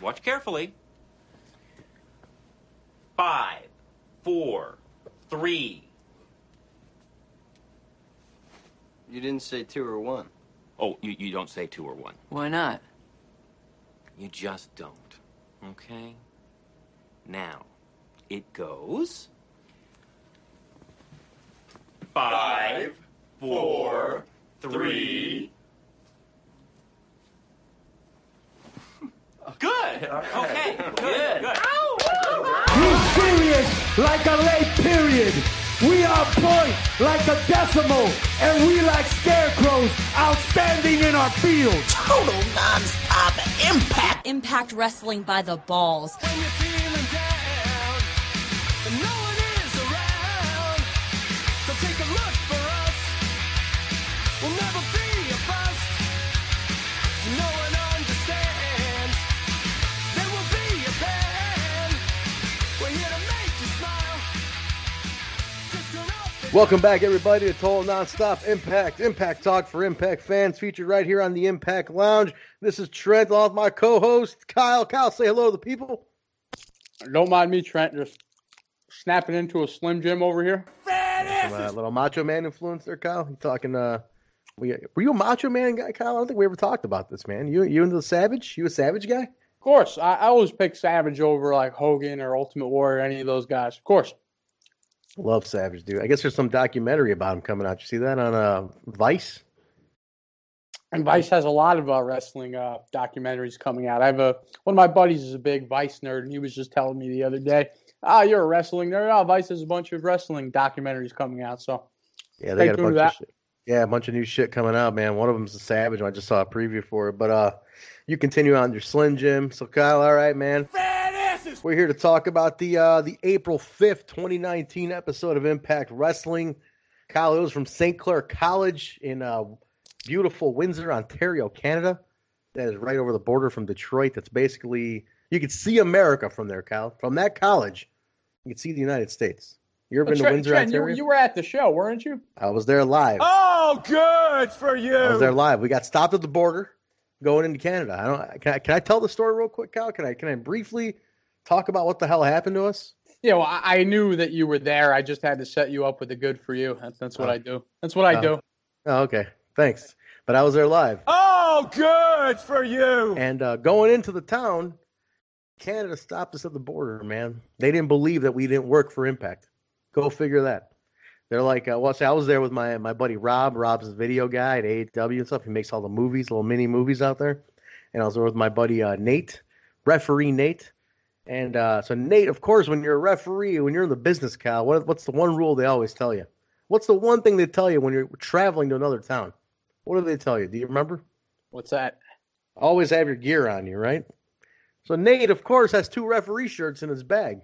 Watch carefully. 5, 4, 3. You didn't say 2 or 1. Oh, you don't say 2 or 1. Why not? You just don't. Okay? Now, it goes 5, 4, 3. Good. Okay. Good. You serious like a late period. We are point like a decimal, and we like scarecrows, outstanding in our field. Total non-stop impact. Impact Wrestling by the balls. When you're feeling down and no one is around, so take a look for us. We'll never be a bust. No one understands. There will be a band. We're here to make you smile. Just turn up the Welcome back, everybody, to Total Nonstop Impact Talk for Impact fans, featured right here on the Impact Lounge. This is Trent, along with my co-host, Kyle. Kyle, say hello to the people. Don't mind me, Trent, just snapping into a Slim Jim over here. Some little Macho Man influence there, Kyle. You talking, were you a Macho Man guy, Kyle? I don't think we ever talked about this, man. You into the Savage? You a Savage guy? Of course, I always pick Savage over like Hogan or Ultimate Warrior, any of those guys. Of course. Love Savage, dude. I guess there's some documentary about him coming out. You see that on Vice? And Vice has a lot of wrestling documentaries coming out. I have one of my buddies is a big Vice nerd, and he was just telling me the other day, you're a wrestling nerd. Oh, Vice has a bunch of wrestling documentaries coming out. So yeah, they got a bunch of shit. Yeah, a bunch of new shit coming out, man. One of them's the Savage, and I just saw a preview for it. But you continue on your Slim Jim. So Kyle, all right, man. We're here to talk about the April 5th, 2019 episode of Impact Wrestling. Kyle, it was from St. Clair College in beautiful Windsor, Ontario, Canada. That is right over the border from Detroit. That's basically, you can see America from there, Kyle. From that college, you can see the United States. You ever been to Windsor, Trent, Ontario? you were at the show, weren't you? I was there live. Oh, good for you. I was there live. We got stopped at the border going into Canada. Can I tell the story real quick, Kyle? Can I briefly talk about what the hell happened to us? Yeah, well, I knew that you were there. I just had to set you up with a good for you. That's what I do. That's what I do. Oh, okay. Thanks. But I was there live. Oh, good for you. And going into the town, Canada stopped us at the border, man. They didn't believe that we didn't work for Impact. Go figure that. They're like, I was there with my buddy Rob. Rob's a video guy at AEW and stuff. He makes all the movies, little mini movies out there. And I was there with my buddy Nate, referee Nate. And so Nate, of course, when you're a referee, when you're in the business, Kyle, what's the one rule they always tell you? What's the one thing they tell you when you're traveling to another town? What do they tell you? Do you remember? What's that? Always have your gear on you, right? So Nate, of course, has 2 referee shirts in his bag.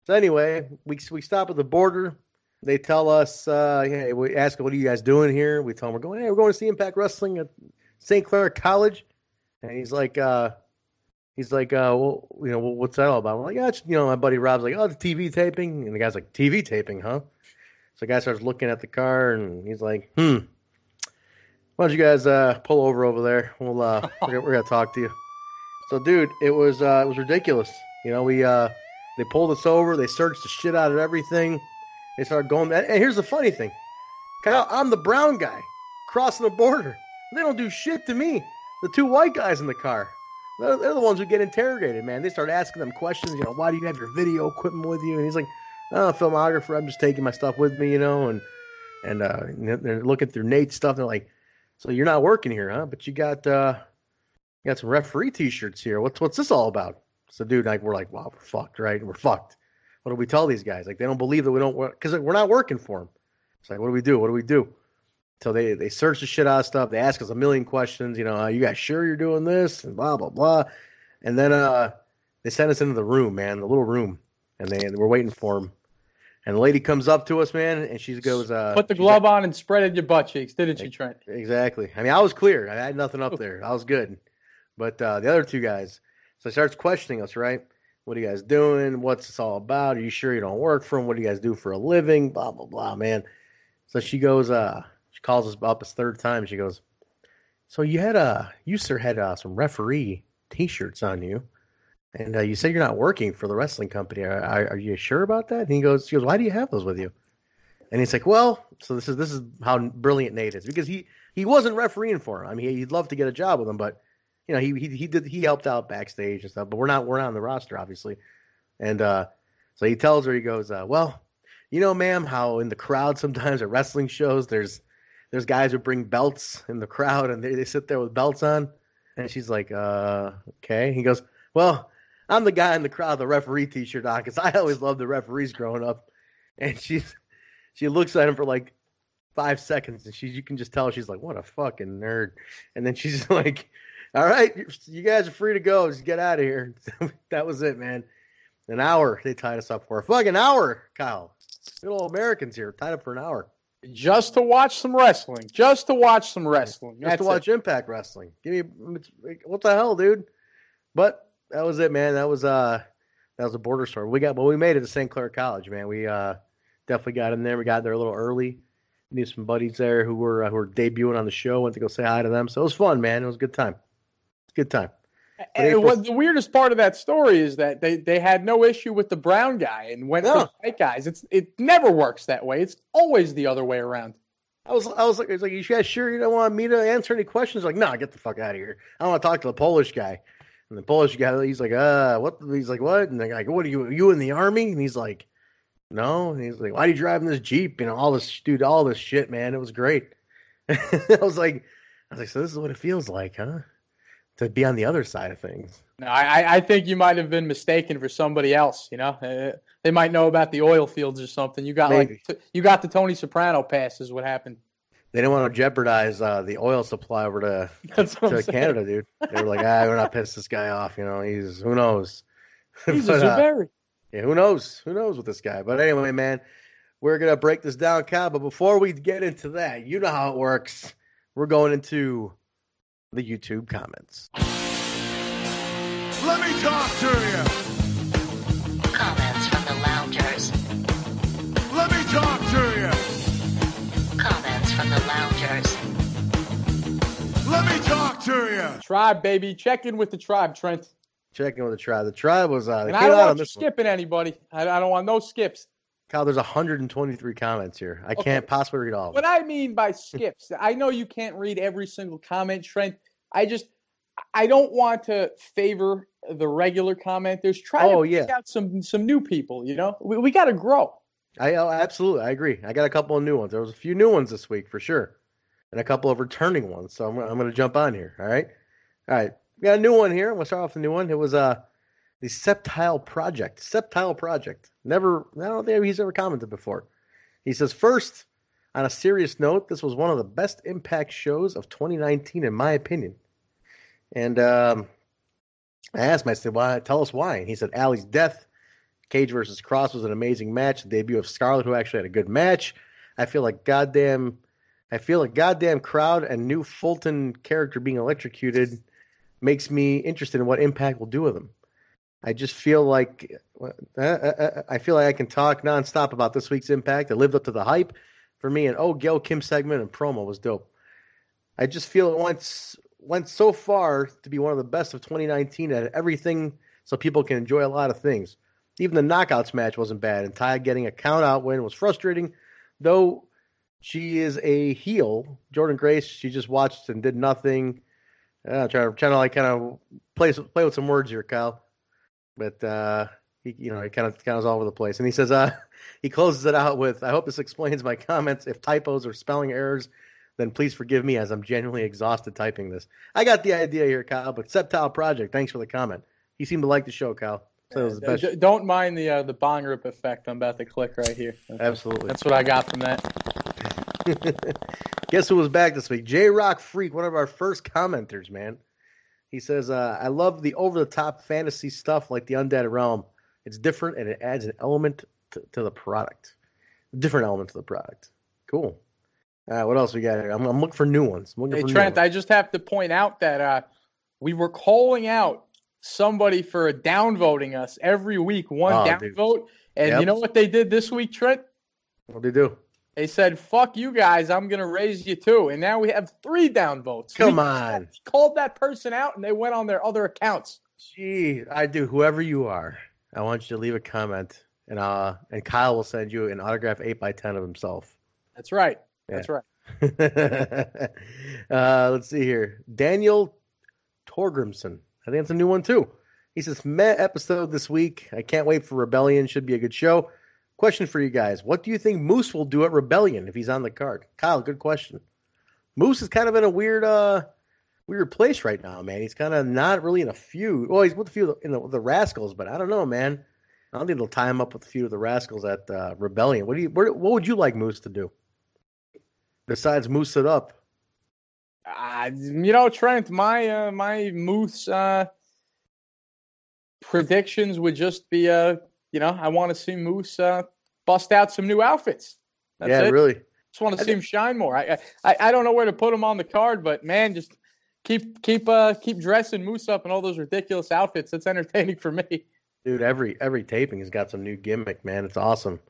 So anyway, we stop at the border. They tell us, we ask, what are you guys doing here? We tell them we're going to see Impact Wrestling at St. Clair College. And he's like, well, what's that all about? We're like, my buddy Rob's like, the TV taping. And the guy's like, TV taping, huh? So the guy starts looking at the car, and he's like, why don't you guys pull over there? We're gonna talk to you. So, dude, it was ridiculous. They pulled us over. They searched the shit out of everything. They started going. And here's the funny thing, Kyle, I'm the brown guy crossing the border. They don't do shit to me. The 2 white guys in the car, they're the ones who get interrogated, man. They start asking them questions. Why do you have your video equipment with you? And he's like, filmographer. I'm just taking my stuff with me, and they're looking through Nate's stuff. And they're like, so you're not working here, huh? But you got some referee T-shirts here. What's this all about? So, dude, we're like, wow, we're fucked, right? We're fucked. What do we tell these guys? Like, they don't believe that we don't work because we're not working for them. It's like, what do we do? What do we do? So they search the shit out of stuff. They ask us a million questions. You guys sure you're doing this? And blah, blah, blah. And then they sent us into the room, man, the little room. And we're waiting for them. And the lady comes up to us, man, and she goes, put the glove on and spreaded your butt cheeks, didn't you, Trent? Exactly. I mean, I was clear. I had nothing up there. I was good. But the other 2 guys, so he starts questioning us, right? What are you guys doing? What's this all about? Are you sure you don't work for them? What do you guys do for a living? Blah, blah, blah, man. So she goes, she calls us up a 3rd time. She goes, so you sir had some referee T-shirts on you. And you said you're not working for the wrestling company. Are you sure about that? And she goes, why do you have those with you? And he's like, well, so this is how brilliant Nate is, because he wasn't refereeing for him. I mean, he'd love to get a job with him, but he helped out backstage and stuff. But we're not on the roster, obviously. And so he tells her, he goes, well, ma'am, how in the crowd sometimes at wrestling shows there's guys who bring belts in the crowd and they sit there with belts on. And she's like, okay. He goes, well, I'm the guy in the crowd, the referee t-shirt on, because I always loved the referees growing up. And she looks at him for like 5 seconds, and you can just tell she's like, what a fucking nerd. And then she's like, all right, you guys are free to go. Just get out of here. That was it, man. An hour they tied us up for. A fucking hour, Kyle. Good old Americans here, tied up for an hour. Just to watch some wrestling. Just to watch Impact Wrestling. What the hell, dude? But that was it, man. That was a border store. We made it to St. Clair College, man. We definitely got in there. We got there a little early. Knew some buddies there who were debuting on the show. Went to go say hi to them. So it was fun, man. It was a good time. Good time. And what the weirdest part of that story is that they had no issue with the brown guy and went for the white guys. It never works that way. It's always the other way around. I was like, you guys sure you don't want me to answer any questions? Like, no, get the fuck out of here. I want to talk to the Polish guy. And the Polish guy, he's like, what? He's like, what? And they're like, what are you in the army? And he's like, no. And he's like, why are you driving this Jeep? All this shit, man. It was great. I was like, so this is what it feels like, huh? To be on the other side of things. No, I think you might have been mistaken for somebody else. They might know about the oil fields or something. You got the Tony Soprano pass is what happened. They didn't want to jeopardize the oil supply over to Canada, dude. They were like, we're not piss this guy off. Who knows? He's a Zuberry. Yeah, who knows? Who knows with this guy? But anyway, man, we're gonna break this down, Cal. But before we get into that, you know how it works. We're going into the YouTube comments. Let me talk to you. Comments from the loungers. Let me talk to you. Comments from the loungers. Let me talk to you. Tribe, baby. Check in with the tribe, Trent. Check in with the tribe. The tribe was and I don't want you skipping anybody. I don't want no skips. Kyle, there's 123 comments here. I can't possibly read all of them. What I mean by skips, I know you can't read every single comment, Trent. I don't want to favor the regular commenters. Try to pick out some new people, We got to grow. Absolutely. I agree. I got a couple of new ones. There was a few new ones this week for sure. And a couple of returning ones. So I'm going to jump on here. All right. We got a new one here. I'm going to start off with the new one. It was the Septile Project. Septile Project. I don't think he's ever commented before. He says, first, on a serious note, this was one of the best Impact shows of 2019, in my opinion. And I asked him, I said, "Why? Tell us why." And he said, Ali's death, Cage versus Kross was an amazing match. The debut of Scarlett, who actually had a good match. I feel a goddamn crowd and new Fulton character being electrocuted makes me interested in what Impact will do with him. I just feel like I can talk nonstop about this week's Impact. It lived up to the hype for me. And Gail Kim's segment and promo was dope. I just feel it went so far to be one of the best of 2019 at everything, so people can enjoy a lot of things. Even the Knockouts match wasn't bad, and Ty getting a count-out win was frustrating, though she is a heel. Jordynne Grace, she just watched and did nothing. Trying to like kind of play with some words here, Kyle. But he kind of is all over the place. And he says he closes it out with, "I hope this explains my comments. If typos or spelling errors, then please forgive me as I'm genuinely exhausted typing this." I got the idea here, Kyle, but Septile Project, thanks for the comment. He seemed to like the show, Kyle. So it was the best. Don't mind the bong rip effect I'm about to click right here. Absolutely. That's what I got from that. Guess who was back this week? J-Rock Freak, one of our first commenters, man. He says, I love the over-the-top fantasy stuff like the Undead Realm. It's different, and it adds an element to the product. A different element to the product. Cool. What else we got here? I'm looking for new ones. Trent, I just have to point out that we were calling out somebody for downvoting us every week, downvote. And you know what they did this week, Trent? What'd they do? They said, "Fuck you guys, I'm going to raise you too." And now we have 3 downvotes. Come on. We called that person out, and they went on their other accounts. Gee, I do. Whoever you are, I want you to leave a comment, and Kyle will send you an autograph 8x10 of himself. That's right. Yeah. That's right. Let's see here. Daniel Torgrimson. I think it's a new one too. He says, Meh episode this week. I can't wait for Rebellion. Should be a good show. Question for you guys. What do you think Moose will do at Rebellion if he's on the card? Kyle, good question. Moose is kind of in a weird place right now, man. He's kind of not really in a feud. Well, he's with the feud with the Rascals, but I don't know, man. I don't think they'll tie him up with the feud with the Rascals at Rebellion. What would you like Moose to do? Besides moose it up. Trent, my Moose predictions would just be, I want to see Moose bust out some new outfits. That's it. Really. Just want to see him shine more. I don't know where to put him on the card, but man, just keep dressing Moose up in all those ridiculous outfits. It's entertaining for me. Dude, every taping has got some new gimmick, man. It's awesome.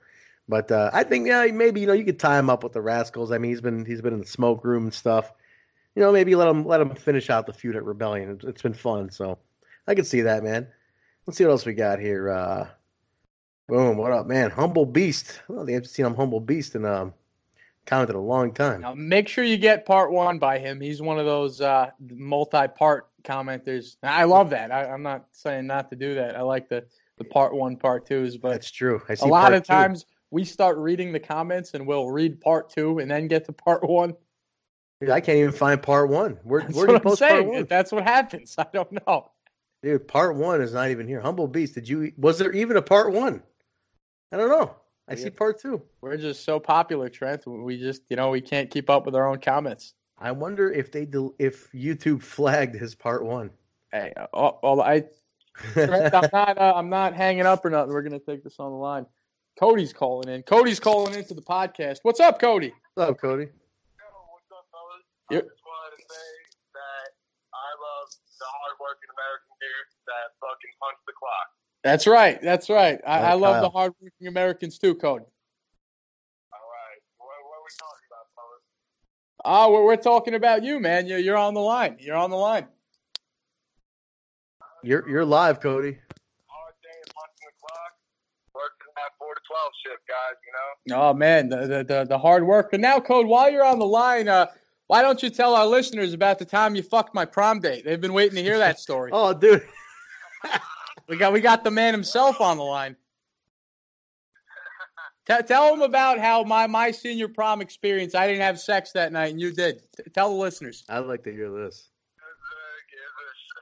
But I think maybe you could tie him up with the Rascals. I mean, he's been in the smoke room and stuff. Maybe let him finish out the feud at Rebellion. It's been fun, so I can see that, man. Let's see what else we got here. Boom, what up, man? Humble Beast. Well, they haven't seen him Humble Beast in commented a long time. Now make sure you get part 1 by him. He's one of those multi-part commenters. I love that. I'm not saying not to do that. I like the part 1, part 2s, but that's true. I see a lot of times we start reading the comments and we'll read part 2 and then get to part 1. Dude, I can't even find part 1. Where do you post part 1? That's what happens. I don't know. Dude, part 1 is not even here. Humble Beast, was there even a part 1? I don't know. I see part 2. We're just so popular, Trent. We just, we can't keep up with our own comments. I wonder if if YouTube flagged his part 1. Hey, Trent, I'm not hanging up or nothing. We're gonna take this on the line. Cody's calling in. Cody's calling into the podcast. What's up, Cody? What's up, Cody? Yo, what's up, fellas? I just wanted to say that I love the hardworking American dudes that fucking punch the clock. That's right. That's right. I love the hardworking Americans too, Cody. All right. What are we talking about, fellas? We're talking about you, man. You're on the line. You're on the line. You're live, Cody. Hard day punching the clock. Working that 4 to 12 shift, guys. Oh man, the hard work. But now, Code, while you're on the line, why don't you tell our listeners about the time you fucked my prom date? They've been waiting to hear that story. Oh, dude. We got the man himself on the line. Tell them about how my senior prom experience. I didn't have sex that night, and you did. Tell the listeners. I'd like to hear this.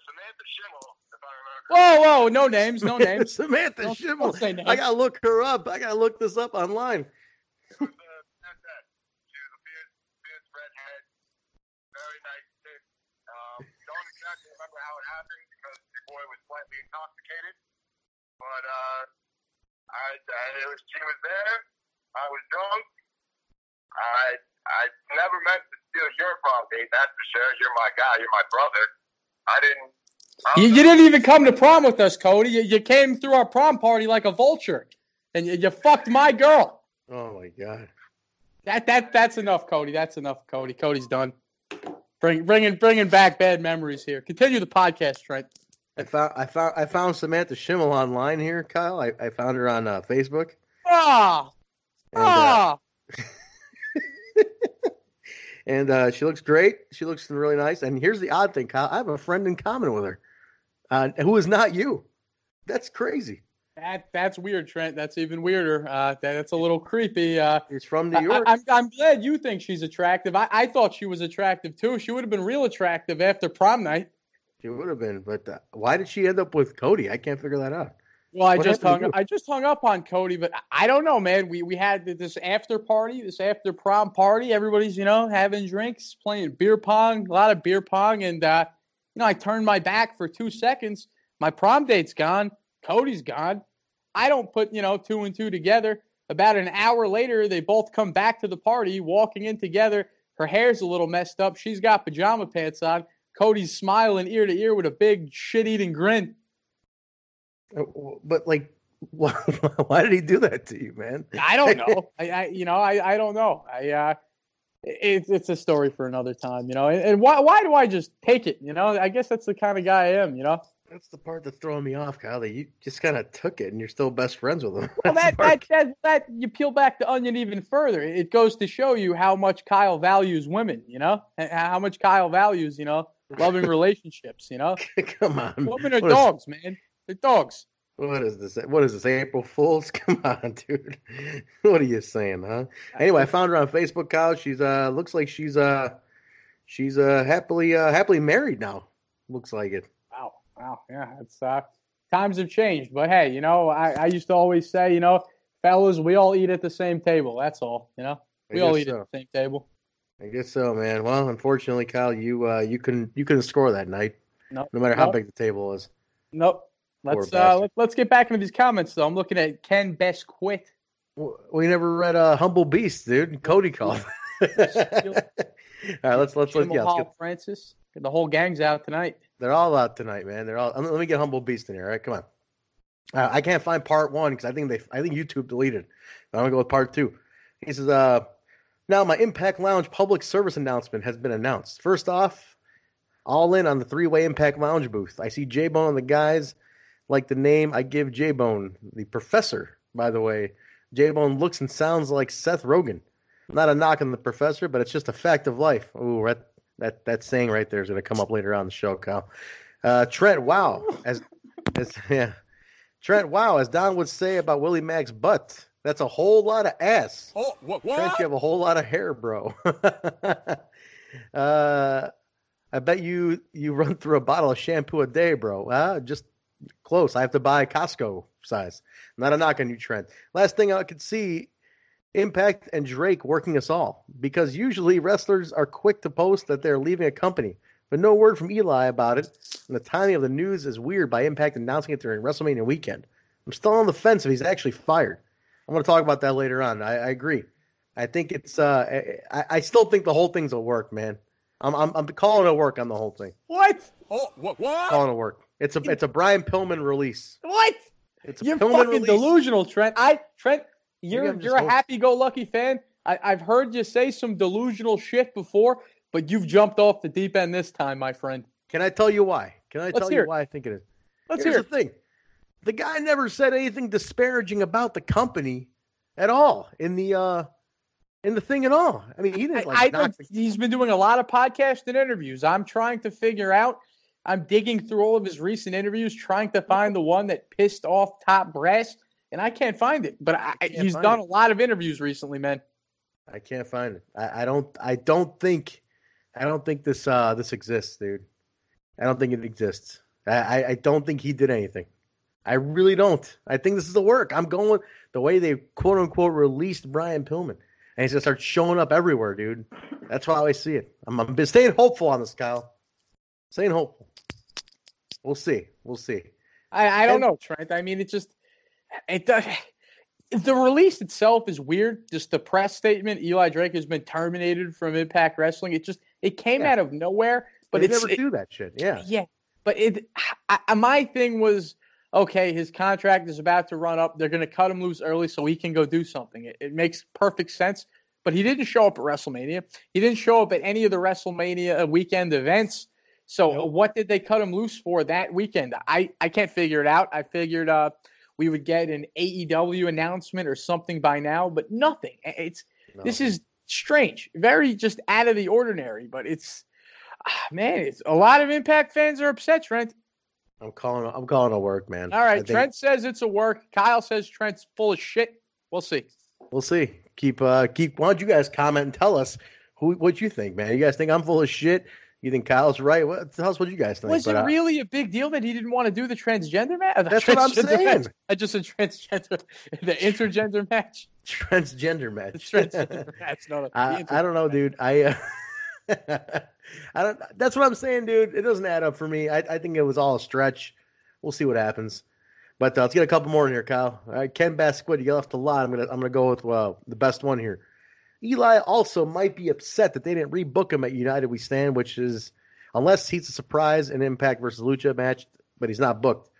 Samantha Schimmel, if I remember. Whoa! No names. No names. Samantha Schimmel. Don't say names. I gotta look her up. I gotta look this up online. She was a fierce redhead, very nice chick. Don't exactly remember how it happened because the boy was slightly intoxicated, but she was there. I was drunk. I never meant to steal your prom date. That's for sure. You're my guy. You're my brother. You didn't even come to prom with us, Cody. You came through our prom party like a vulture, and you fucked my girl. Oh my god. That's enough, Cody. That's enough, Cody. Cody's done. Bringing back bad memories here. Continue the podcast, Trent. I found Samantha Schimmel online here, Kyle. I found her on Facebook. And she looks great. She looks really nice. And here's the odd thing, Kyle. I have a friend in common with her, who is not you. That's crazy. That's weird, Trent. That's even weirder. That's a little creepy. He's from New York. I'm glad you think she's attractive. I thought she was attractive too. She would have been real attractive after prom night. She would have been, but why did she end up with Cody? I can't figure that out. Well, I just hung up on Cody, but I don't know, man. We had this after party, this after prom party. Everybody's having drinks, playing beer pong, a lot of beer pong, and I turned my back for 2 seconds. My prom date's gone. Cody's gone. I don't put 2 and 2 together. About an hour later, they both come back to the party, walking in together. Her hair's a little messed up. She's got pajama pants on. Cody's smiling ear to ear with a big shit-eating grin. But why did he do that to you, man? I don't know. I don't know. It's a story for another time, And why do I just take it? I guess that's the kind of guy I am, That's the part that's throwing me off, Kyle. That you just kind of took it, and you're still best friends with him. Well, that you peel back the onion even further. It goes to show you how much Kyle values women, and how much Kyle values, loving relationships, Come on. Women are dogs, man. They're dogs. What is this? What is this? April Fools? Come on, dude. What are you saying, huh? Anyway, I found her on Facebook, Kyle. She's looks like she's happily married now. Looks like it. Wow, yeah, it's times have changed, but hey, I used to always say, fellas, we all eat at the same table. That's all, we all eat at the same table. I guess so, man. Well, unfortunately, Kyle, you couldn't score that night. No matter how big the table is. Nope. Let's get back into these comments though. I'm looking at Ken Best Quit. We never read Humble Beast, dude. Cody called. All right, let's Francis. The whole gang's out tonight. They're all out tonight, man. Let me get Humble Beast in here. All right, come on. I can't find part 1 because I think YouTube deleted it. I'm gonna go with part 2. He says, now my Impact Lounge public service announcement has been announced. First off, all in on the 3-way Impact Lounge booth. I see J-Bone and the guys like the name I give J-Bone, the professor. By the way, J-Bone looks and sounds like Seth Rogen. Not a knock on the professor, but it's just a fact of life. Ooh, that saying right there is going to come up later on the show, Kyle. Trent, wow. Trent, wow, as Don would say about Willie Mack's butt. That's a whole lot of ass. Oh, what? Trent, you have a whole lot of hair, bro. I bet you run through a bottle of shampoo a day, bro. Just close. I have to buy Costco size. Not a knock on you, Trent. Last thing I could see, Impact and Drake working us all, because usually wrestlers are quick to post that they're leaving a company, but no word from Eli about it, and the timing of the news is weird by Impact announcing it during WrestleMania weekend. I'm still on the fence if he's actually fired. I'm going to talk about that later on. I agree. I think it's I still think the whole thing's a work, man. I'm calling it work on the whole thing. What? Oh, what? Calling it work. It's a Brian Pillman release. What? You're Pillman fucking release. Delusional, Trent. Trent, you're a happy-go-lucky fan. I've heard you say some delusional shit before, but you've jumped off the deep end this time, my friend. Can I tell you why? Why I think it is? Here's the thing. The guy never said anything disparaging about the company at all in the thing at all. I mean, he didn't he's been doing a lot of podcasts and interviews. I'm trying to figure out. I'm digging through all of his recent interviews, trying to find the one that pissed off Top Brass, and I can't find it. But he's done a lot of interviews recently, man. I can't find it. I don't think this exists, dude. I don't think it exists. I don't think he did anything. I really don't. I think this is the work. I'm going with the way they quote unquote released Brian Pillman, and he's gonna start showing up everywhere, dude. That's how I see it. I'm staying hopeful on this, Kyle. Staying hopeful. We'll see. I don't know, Trent. I mean, the release itself is weird. Just the press statement, Eli Drake has been terminated from Impact Wrestling. It came out of nowhere. But they never do that shit. Yeah. Yeah. But my thing was, okay, his contract is about to run up. They're going to cut him loose early so he can go do something. It makes perfect sense. But he didn't show up at WrestleMania. He didn't show up at any of the WrestleMania weekend events. So what did they cut him loose for that weekend? I can't figure it out. I figured we would get an AEW announcement or something by now, but nothing. This is strange. Very just out of the ordinary, but it's a lot of Impact fans are upset, Trent. I'm calling it work, man. All right, Trent says it's a work. Kyle says Trent's full of shit. We'll see. Keep. Why don't you guys comment and tell us what you think, man? You guys think I'm full of shit? You think Kyle's right? Tell us what you guys think. Was it really a big deal that he didn't want to do the transgender match? That's what I'm saying. Match? I just said transgender, the intergender match. Transgender match. Transgender match. I don't know, dude. I don't. That's what I'm saying, dude. It doesn't add up for me. I think it was all a stretch. We'll see what happens. But let's get a couple more in here, Kyle. All right, Ken Basquid, you left a lot. I'm gonna go with the best one here. Eli also might be upset that they didn't rebook him at United We Stand, which is, unless he's a surprise in Impact versus Lucha match, but he's not booked.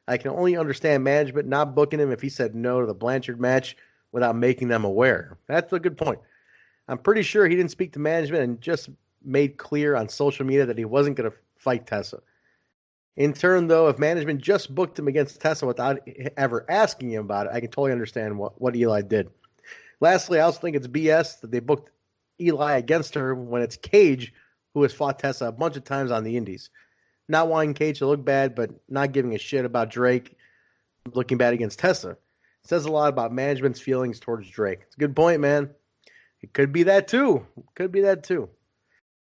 I can only understand management not booking him if he said no to the Blanchard match without making them aware. That's a good point. I'm pretty sure he didn't speak to management and just made clear on social media that he wasn't going to fight Tessa. In turn, though, if management just booked him against Tessa without ever asking him about it, I can totally understand what Eli did. Lastly, I also think it's BS that they booked Eli against her when it's Cage who has fought Tessa a bunch of times on the indies. Not wanting Cage to look bad, but not giving a shit about Drake looking bad against Tessa. It says a lot about management's feelings towards Drake. It's a good point, man. It could be that too.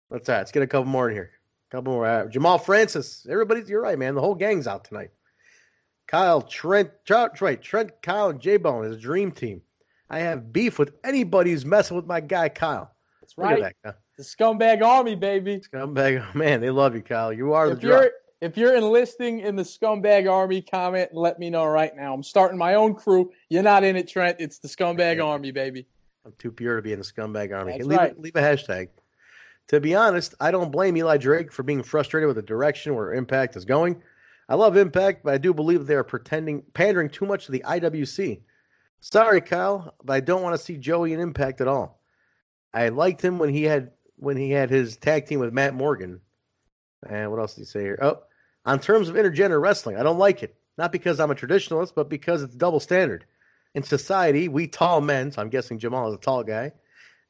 Let's get a couple more in here. Jamal Francis. You're right, man. The whole gang's out tonight. Kyle, Trent, Kyle, and J-Bone is a dream team. I have beef with anybody who's messing with my guy, Kyle. That's right. Look at that, Kyle. The Scumbag Army, baby. Scumbag, man, they love you, Kyle. You are the drop. If you're enlisting in the Scumbag Army, comment and let me know right now. I'm starting my own crew. You're not in it, Trent. It's the Scumbag Army, baby. I'm too pure to be in the Scumbag Army. That's leave, right. leave a hashtag. To be honest, I don't blame Eli Drake for being frustrated with the direction where Impact is going. I love Impact, but I do believe they are pandering too much to the IWC. Sorry, Kyle, but I don't want to see Joey in Impact at all. I liked him when he had his tag team with Matt Morgan. And what else did he say here? Oh, on terms of intergender wrestling, I don't like it. Not because I'm a traditionalist, but because it's double standard. In society, we tall men, so I'm guessing Jamal is a tall guy,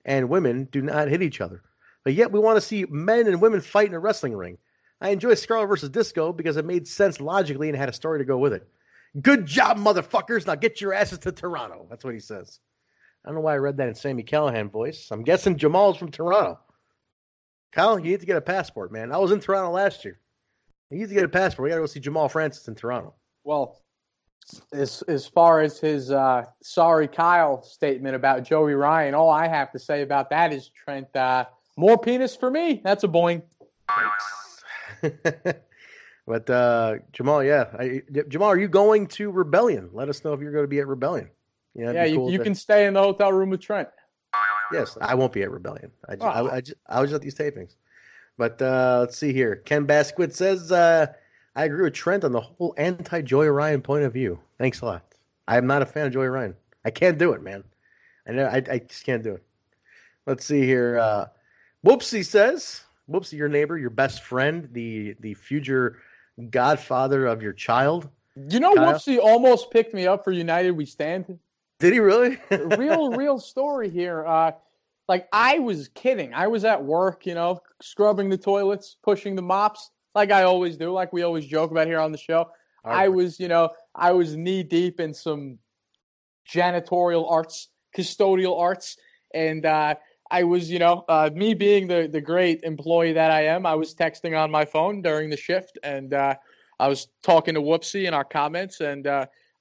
and women do not hit each other. But yet we want to see men and women fight in a wrestling ring. I enjoy Scarlet vs. Disco because it made sense logically and had a story to go with it. Good job, motherfuckers. Now get your asses to Toronto. That's what he says. I don't know why I read that in Sammy Callahan voice. I'm guessing Jamal's from Toronto. Kyle, you need to get a passport, man. I was in Toronto last year. You need to get a passport. We got to go see Jamal Francis in Toronto. Well, as far as his sorry Kyle statement about Joey Ryan, all I have to say about that is, Trent, more penis for me. That's a boing. But Jamal, Jamal, are you going to Rebellion? Let us know if you're going to be at Rebellion. You can stay in the hotel room with Trent. Yes, I won't be at Rebellion. I was just at these tapings. But let's see here. Ken Basquit says, I agree with Trent on the whole anti-Joey Ryan point of view. Thanks a lot. I am not a fan of Joey Ryan. I can't do it, man. I just can't do it. Let's see here. Whoopsie says, Whoopsie, your neighbor, your best friend, the future godfather of your child. You know, Kyle? Whoopsie almost picked me up for United We Stand. Did he really? real story here. I was kidding. I was at work, scrubbing the toilets, pushing the mops, like I always do, like we always joke about here on the show. I was knee deep in some janitorial arts, custodial arts, and I was, me being the great employee that I am, I was texting on my phone during the shift, and I was talking to Whoopsie in our comments, and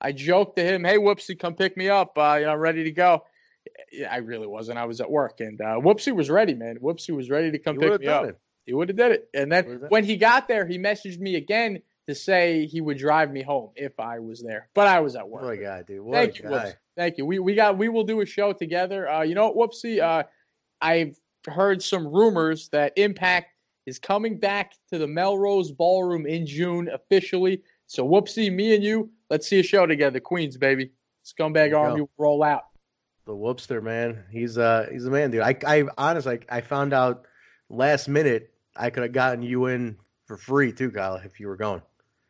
I joked to him, "Hey, Whoopsie, come pick me up. I'm ready to go." I really wasn't. I was at work, and Whoopsie was ready, man. Whoopsie was ready to come pick me up. He would have did it. And then when he got there, he messaged me again to say he would drive me home if I was there. But I was at work. What a guy, dude. Thank you, Whoopsie. Thank you. We will do a show together. You know what, Whoopsie? I've heard some rumors that Impact is coming back to the Melrose Ballroom in June officially. So Whoopsie, me and you, let's see a show together. Queens, baby. Scumbag Army will roll out. The Whoopster, man. He's a man, dude. I honestly, I found out last minute I could have gotten you in for free too, Kyle, if you were going.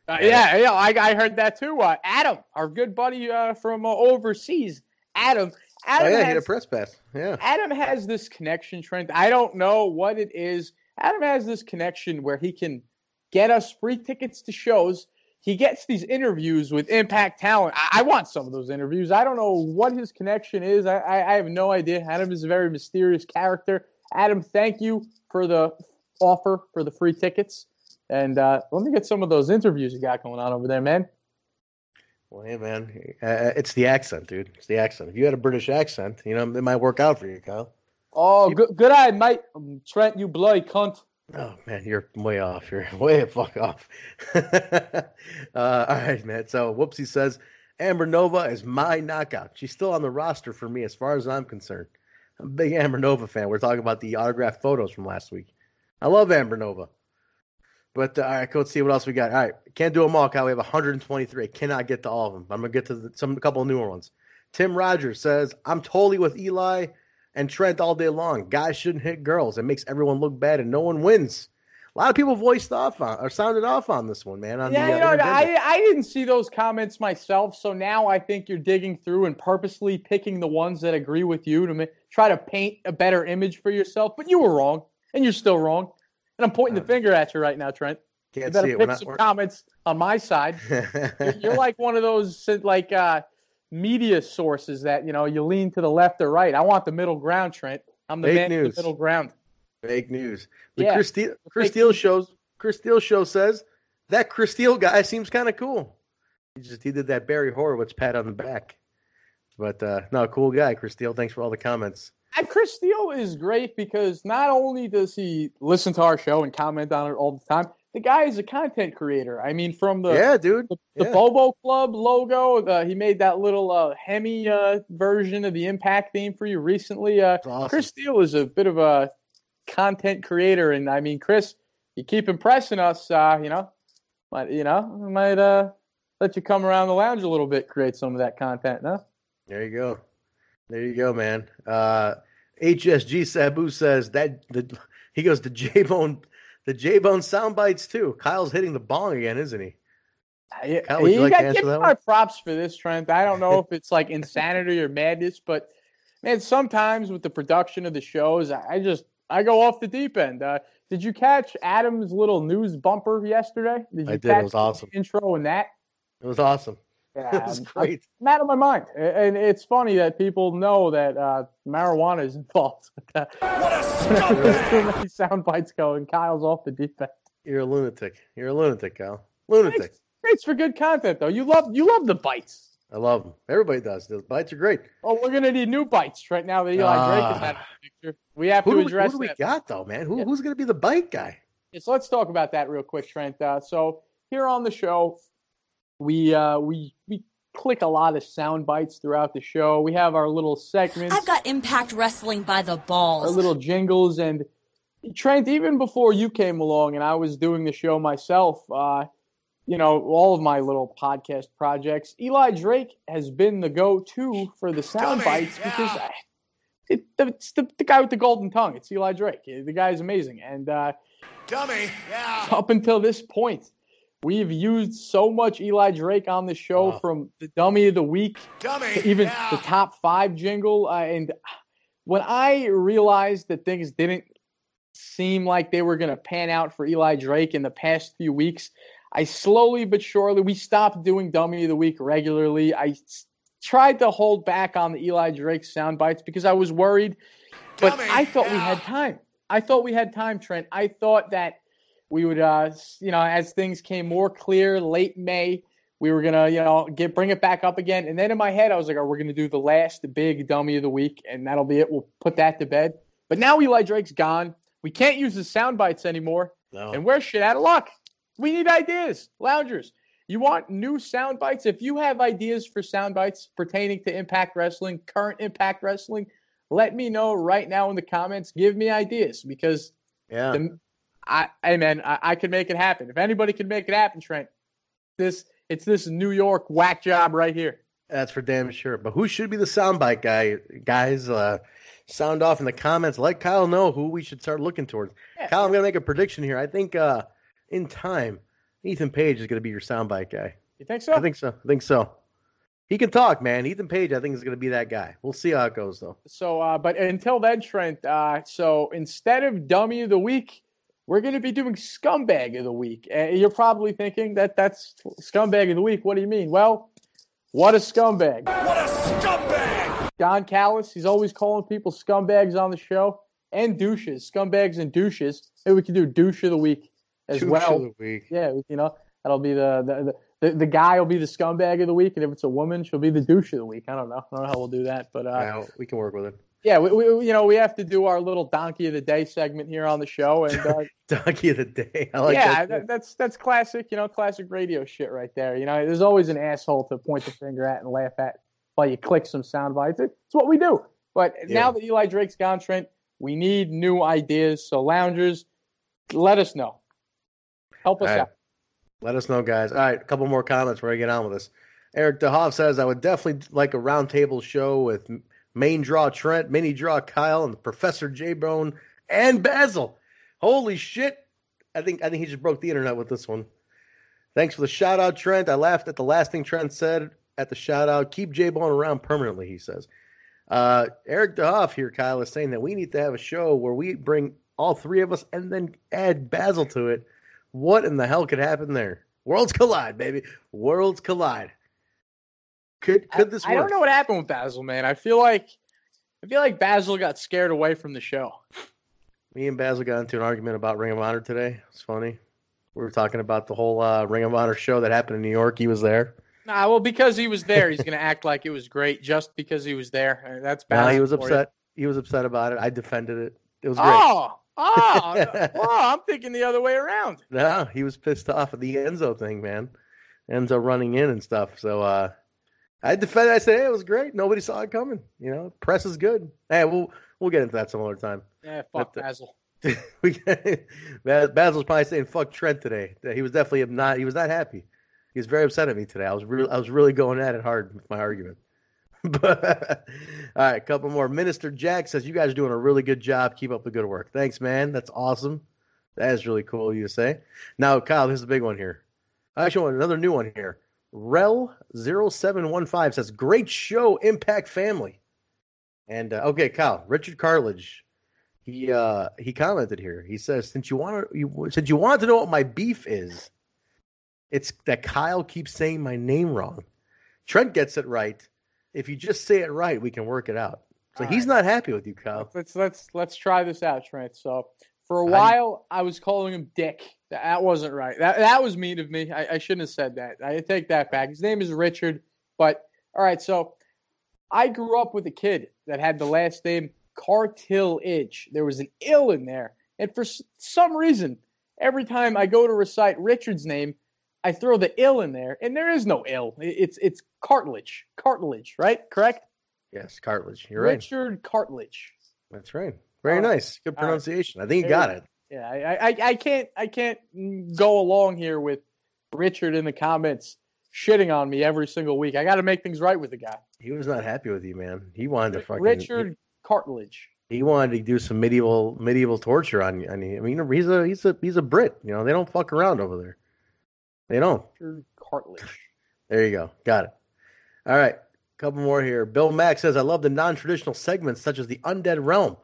I heard that too. Adam, our good buddy from overseas, Adam. He had a press pass. Yeah. Adam has this connection, Trent. I don't know what it is. Adam has this connection where he can get us free tickets to shows. He gets these interviews with Impact talent. I want some of those interviews. I don't know what his connection is. I have no idea. Adam is a very mysterious character. Adam, thank you for the offer for the free tickets. And let me get some of those interviews you got going on over there, man. Well, hey, man, it's the accent, dude. It's the accent. If you had a British accent, it might work out for you, Kyle. Oh, good eye, mate. Trent, you bloody cunt. Oh, man, you're way off. You're way the fuck off. All right, man. So Whoopsie says, Amber Nova is my knockout. She's still on the roster for me as far as I'm concerned. I'm a big Amber Nova fan. We're talking about the autographed photos from last week. I love Amber Nova. But, all right, let's see what else we got. All right, can't do them all, Kyle. We have 123. I cannot get to all of them. I'm going to get to a couple of newer ones. Tim Rogers says, I'm totally with Eli and Trent all day long. Guys shouldn't hit girls. It makes everyone look bad and no one wins. A lot of people voiced off on or sounded off on this one, man. On I didn't see those comments myself, so now I think you're digging through and purposely picking the ones that agree with you to try to paint a better image for yourself. But you were wrong, and you're still wrong. And I'm pointing the finger at you right now, Trent. Can't you better see it. pick some comments on my side. You're like one of those media sources that you lean to the left or right. I want the middle ground, Trent. I'm the man in the middle ground. Fake news. Chris Steele show says that Chris Steele guy seems kind of cool. He did that Barry Horowitz pat on the back. But no, cool guy, Chris Steele. Thanks for all the comments. And Chris Steele is great because not only does he listen to our show and comment on it all the time, the guy is a content creator. I mean, from the Bobo Club logo, he made that little Hemi version of the Impact theme for you recently. Awesome. Chris Steele is a bit of a content creator, and I mean, Chris, you keep impressing us. Might let you come around the lounge a little bit, create some of that content. No, there you go, man. HSG Sabu says that he goes to J-Bone. The J-Bone sound bites too. Kyle's hitting the bong again, isn't he? Kyle, would you like to answer that one? My props for this, Trent. I don't know if it's like insanity or madness, but man, sometimes with the production of the shows, I go off the deep end. Did you catch Adam's little news bumper yesterday? I did. It was awesome. The intro and that. It was awesome. Yeah, it was great. I'm out of my mind. And it's funny that people know that marijuana is involved. What a scumbag! Too many sound bites going. Kyle's off the deep end. You're a lunatic, Kyle. Lunatic. It's for good content, though. You love the bites. I love them. Everybody does. The bites are great. Oh, we're going to need new bites right now that Eli Drake is out of the picture. We have to address who do we got, though, man? Who's going to be the bite guy? So let's talk about that real quick, Trent. So here on the show, we click a lot of sound bites throughout the show. We have our little segments. I've got Impact Wrestling by the balls. Our little jingles. And Trent, even before you came along and I was doing the show myself, all of my little podcast projects, Eli Drake has been the go-to for the sound bites because it's the guy with the golden tongue. It's Eli Drake. The guy is amazing. And up until this point, we've used so much Eli Drake on the show, from the Dummy of the Week to even the top 5 jingle. And when I realized that things didn't seem like they were going to pan out for Eli Drake in the past few weeks, I slowly but surely, we stopped doing Dummy of the Week regularly. I tried to hold back on the Eli Drake sound bites because I was worried, but I thought we had time. Trent. I thought that we would, as things came more clear late May, we were going to, bring it back up again. And then in my head, I was like, we're going to do the last big Dummy of the Week, and that'll be it. We'll put that to bed. But now Eli Drake's gone. We can't use the sound bites anymore, and we're shit out of luck. We need ideas. Loungers, you want new sound bites? If you have ideas for sound bites pertaining to Impact Wrestling, current Impact Wrestling, let me know right now in the comments. Give me ideas because I can make it happen. If anybody can make it happen, Trent, it's this New York whack job right here. That's for damn sure. But who should be the soundbite guy? Guys, sound off in the comments. Let Kyle know who we should start looking towards. Yeah. Kyle, I'm going to make a prediction here. I think in time, Ethan Page is going to be your soundbite guy. You think so? I think so. He can talk, man. Ethan Page, I think, is going to be that guy. We'll see how it goes, though. So, but until then, Trent, so instead of Dummy of the Week, we're going to be doing Scumbag of the Week. You're probably thinking that's Scumbag of the Week. What do you mean? Well, what a scumbag. What a scumbag! Don Callis, he's always calling people scumbags on the show. And douches. Scumbags and douches. Maybe we can do Douche of the Week as well. Douche of the Week. Yeah, that'll be the guy will be the scumbag of the week, and if it's a woman, she'll be the douche of the week. I don't know how we'll do that, but we can work with it. Yeah, we have to do our little Donkey of the Day segment here on the show, and Donkey of the Day. I like that. Yeah, that's classic, classic radio shit right there. There's always an asshole to point the finger at and laugh at while you click some sound bites. It's what we do. But now that Eli Drake's gone, Trent, we need new ideas. So loungers, let us know. Help us out. Let us know, guys. All right, a couple more comments before I get on with this. Eric DeHoff says, I would definitely like a roundtable show with main draw Trent, mini draw Kyle, and Professor J-Bone and Basil. Holy shit. I think he just broke the internet with this one. Thanks for the shout out, Trent. I laughed at the last thing Trent said at the shout out. Keep J-Bone around permanently, he says. Eric DeHoff here, Kyle, is saying that we need to have a show where we bring all three of us and then add Basil to it. What in the hell could happen there? Worlds collide, baby. Worlds collide. Could this work? I don't know what happened with Basil, man. I feel like Basil got scared away from the show. Me and Basil got into an argument about Ring of Honor today. It's funny. We were talking about the whole Ring of Honor show that happened in New York. He was there. Nah, well, because he was there, he's going to act like it was great just because he was there. That's Basil. No, he was upset. He was upset about it. I defended it. It was great. Well, I'm thinking the other way around. No, he was pissed off at the Enzo thing, man. Enzo running in and stuff. So I defended. I said, hey, it was great. Nobody saw it coming. You know, press is good. Hey, we'll get into that some other time. Yeah, fuck Basil. Basil's probably saying fuck Trent today. He was definitely not. He was not happy. He was very upset at me today. I was really going at it hard with my argument. But all right, a couple more. Minister Jack says you guys are doing a really good job. Keep up the good work. Thanks, man. That's awesome. That is really cool of you to say. Now, Kyle, this is a big one here. I actually want another new one here. Rel0715 says great show, Impact Family. And okay, Kyle, Richard Cartledge. He commented here. He says since you wanted to know what my beef is, it's that Kyle keeps saying my name wrong. Trent gets it right. If you just say it right, we can work it out. So he's not happy with you, Kyle. Let's try this out, Trent. So for a while, I was calling him Dick. That wasn't right. That was mean of me. I shouldn't have said that. I take that back. His name is Richard. But all right, so I grew up with a kid that had the last name Cartledge. There was an ill in there, and for some reason, every time I go to recite Richard's name, I throw the ill in there, and there is no ill. It's cartilage. Cartilage, right? Correct? Yes, cartilage. You're right. Richard Cartledge. That's right. Very nice. Good pronunciation. I think you got it. Yeah, I can't go along here with Richard in the comments shitting on me every single week. I got to make things right with the guy. He was not happy with you, man. He wanted to fucking Richard Cartledge. He wanted to do some medieval torture on you. I mean, he's a Brit. You know, they don't fuck around over there. They don't. Cartledge. There you go. Got it. All right. Couple more here. Bill Mack says, I love the non-traditional segments such as the Undead Realm,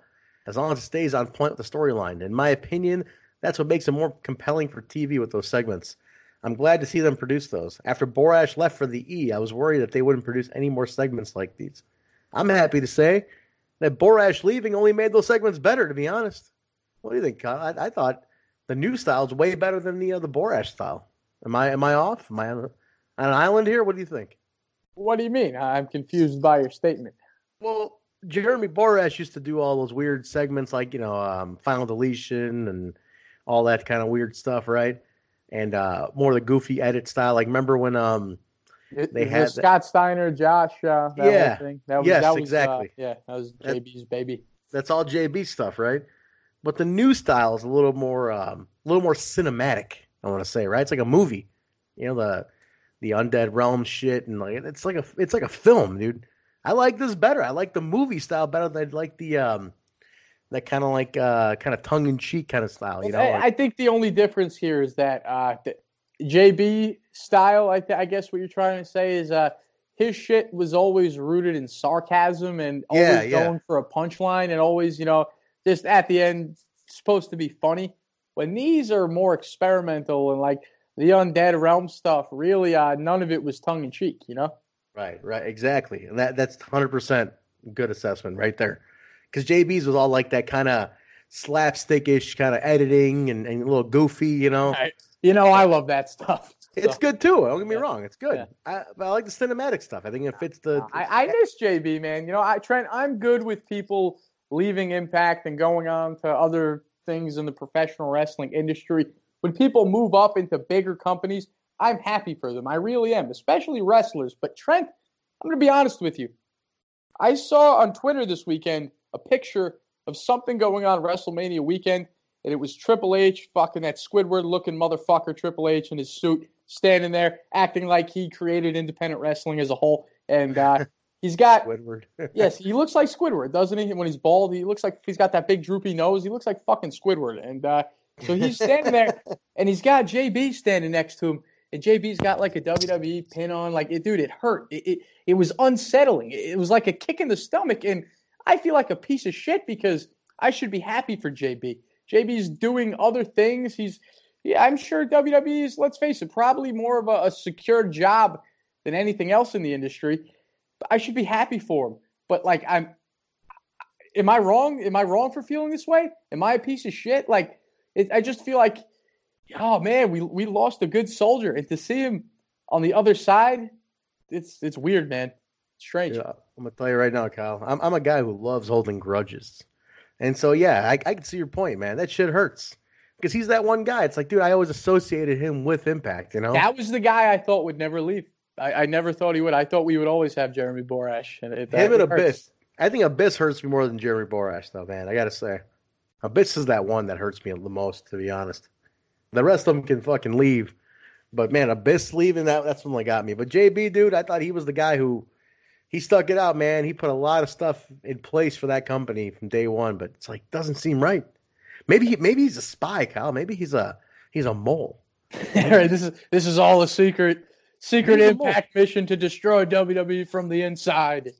as long as it stays on point with the storyline. In my opinion, that's what makes it more compelling for TV with those segments. I'm glad to see them produce those. After Borash left for the E, I was worried that they wouldn't produce any more segments like these. I'm happy to say that Borash leaving only made those segments better, to be honest. What do you think, Kyle? I thought the new style is way better than the Borash style. Am I off? Am I on an island here? What do you think? What do you mean? I'm confused by your statement. Well, Jeremy Borash used to do all those weird segments like, Final Deletion and all that kind of weird stuff, right? And more of the goofy edit style. Like, remember when they had Scott Steiner, Josh, that whole thing? That was, exactly. That was JB's baby. That's all JB stuff, right? But the new style is a little more cinematic, I want to say, right? It's like a movie. You know, the Undead Realm shit, and like it's like a film, dude. I like this better. I like the movie style better than I like the that kind of tongue in cheek kind of style. You know, I think the only difference here is that the JB style. I guess what you're trying to say is his shit was always rooted in sarcasm and always going for a punchline and always, just at the end supposed to be funny. When these are more experimental and like the Undead Realm stuff, really none of it was tongue in cheek, Right, exactly, and that's 100% good assessment right there. Because JB's was all like that kind of slapstickish kind of editing and a little goofy, I love that stuff. It's good too. Don't get me wrong, it's good. Yeah. I like the cinematic stuff. I think it fits the. I miss JB, man. Trent, I'm good with people leaving Impact and going on to other things in the professional wrestling industry. When people move up into bigger companies, I'm happy for them. I really am, especially wrestlers. But Trent, I'm going to be honest with you. I saw on Twitter this weekend a picture of something going on WrestleMania weekend, and it was Triple H, fucking that Squidward-looking motherfucker, Triple H in his suit, standing there acting like he created independent wrestling as a whole. And he's got Squidward. Yes, he looks like Squidward, doesn't he? When he's bald, he looks like he's got that big droopy nose. He looks like fucking Squidward. And So he's standing there, and he's got JB standing next to him, and JB's got like a WWE pin on. Like, dude, it hurt. It was unsettling. It was like a kick in the stomach, and I feel like a piece of shit because I should be happy for JB. JB's doing other things. I'm sure WWE's, let's face it, probably more of a secure job than anything else in the industry. But I should be happy for him. But like, am I wrong? Am I wrong for feeling this way? Am I a piece of shit? Like, I just feel like, oh man, we lost a good soldier, and to see him on the other side, it's weird, man. It's strange. Yeah, I'm gonna tell you right now, Kyle. I'm a guy who loves holding grudges, and so yeah, I can see your point, man. That shit hurts because he's that one guy. It's like, dude, I always associated him with Impact. You know, that was the guy I thought would never leave. I never thought he would. I thought we would always have Jeremy Borash. And him and Abyss. I think Abyss hurts me more than Jeremy Borash, though, man. I gotta say, Abyss is that one that hurts me the most, to be honest. The rest of them can fucking leave, but man, Abyss leaving, that's what got me. But JB, dude, I thought he was the guy who he stuck it out, man. He put a lot of stuff in place for that company from day one, but it's like doesn't seem right. Maybe he's a spy, Kyle. Maybe he's a mole. Right, this is all a secret Impact mission to destroy WWE from the inside.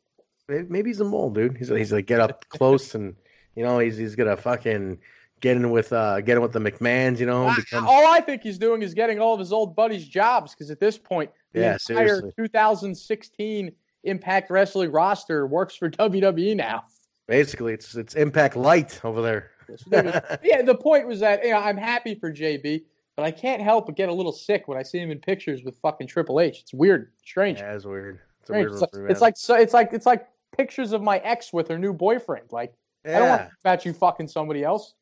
Maybe he's a mole, dude. He's like get up close and he's gonna fucking get in with the McMahons, All I think he's doing is getting all of his old buddies jobs because at this point, the entire seriously. 2016 Impact Wrestling roster works for WWE now. Basically, it's Impact Light over there. Yeah, the point was that I'm happy for JB, but I can't help but get a little sick when I see him in pictures with fucking Triple H. It's weird, strange. Yeah, it's weird. It's like pictures of my ex with her new boyfriend. Like, I don't want to think about you fucking somebody else.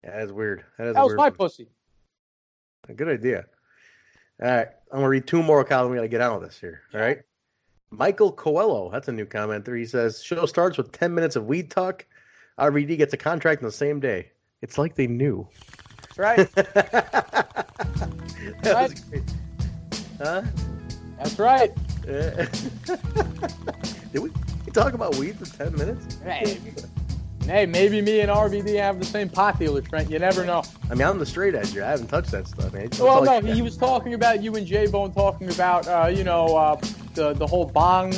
Yeah, that's weird. That was my pussy. A good idea. All right, I'm gonna read two more, Kyle. We gotta get out of this here. All right. Michael Coelho, that's a new commenter. He says, show starts with 10 minutes of weed talk. RVD gets a contract on the same day. It's like they knew. That's right. That's great. Huh? That's right. Did we talk about weed for 10 minutes? Hey, maybe me and RVD have the same pot dealer, Trent. You never know. I mean, I'm the straight edge here. I haven't touched that stuff, man. Well, no, he was talking about you and J-Bone talking about, the whole bong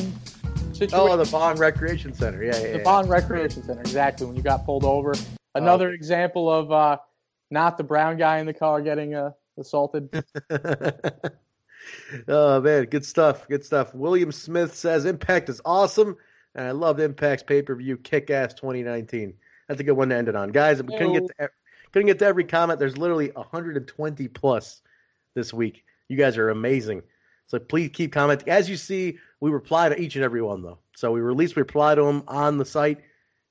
situation. Oh, the Bong Recreation Center. Yeah. The Bong Recreation Center, exactly, when you got pulled over. Another example of not the brown guy in the car getting assaulted. Oh, man, good stuff. William Smith says, Impact is awesome, and I loved Impact's pay-per-view Kick-Ass 2019. That's a good one to end it on. Guys, we couldn't get to every comment. There's literally 120 plus this week. You guys are amazing. So please keep commenting. As you see, we reply to each and every one, though. So we reply to them on the site.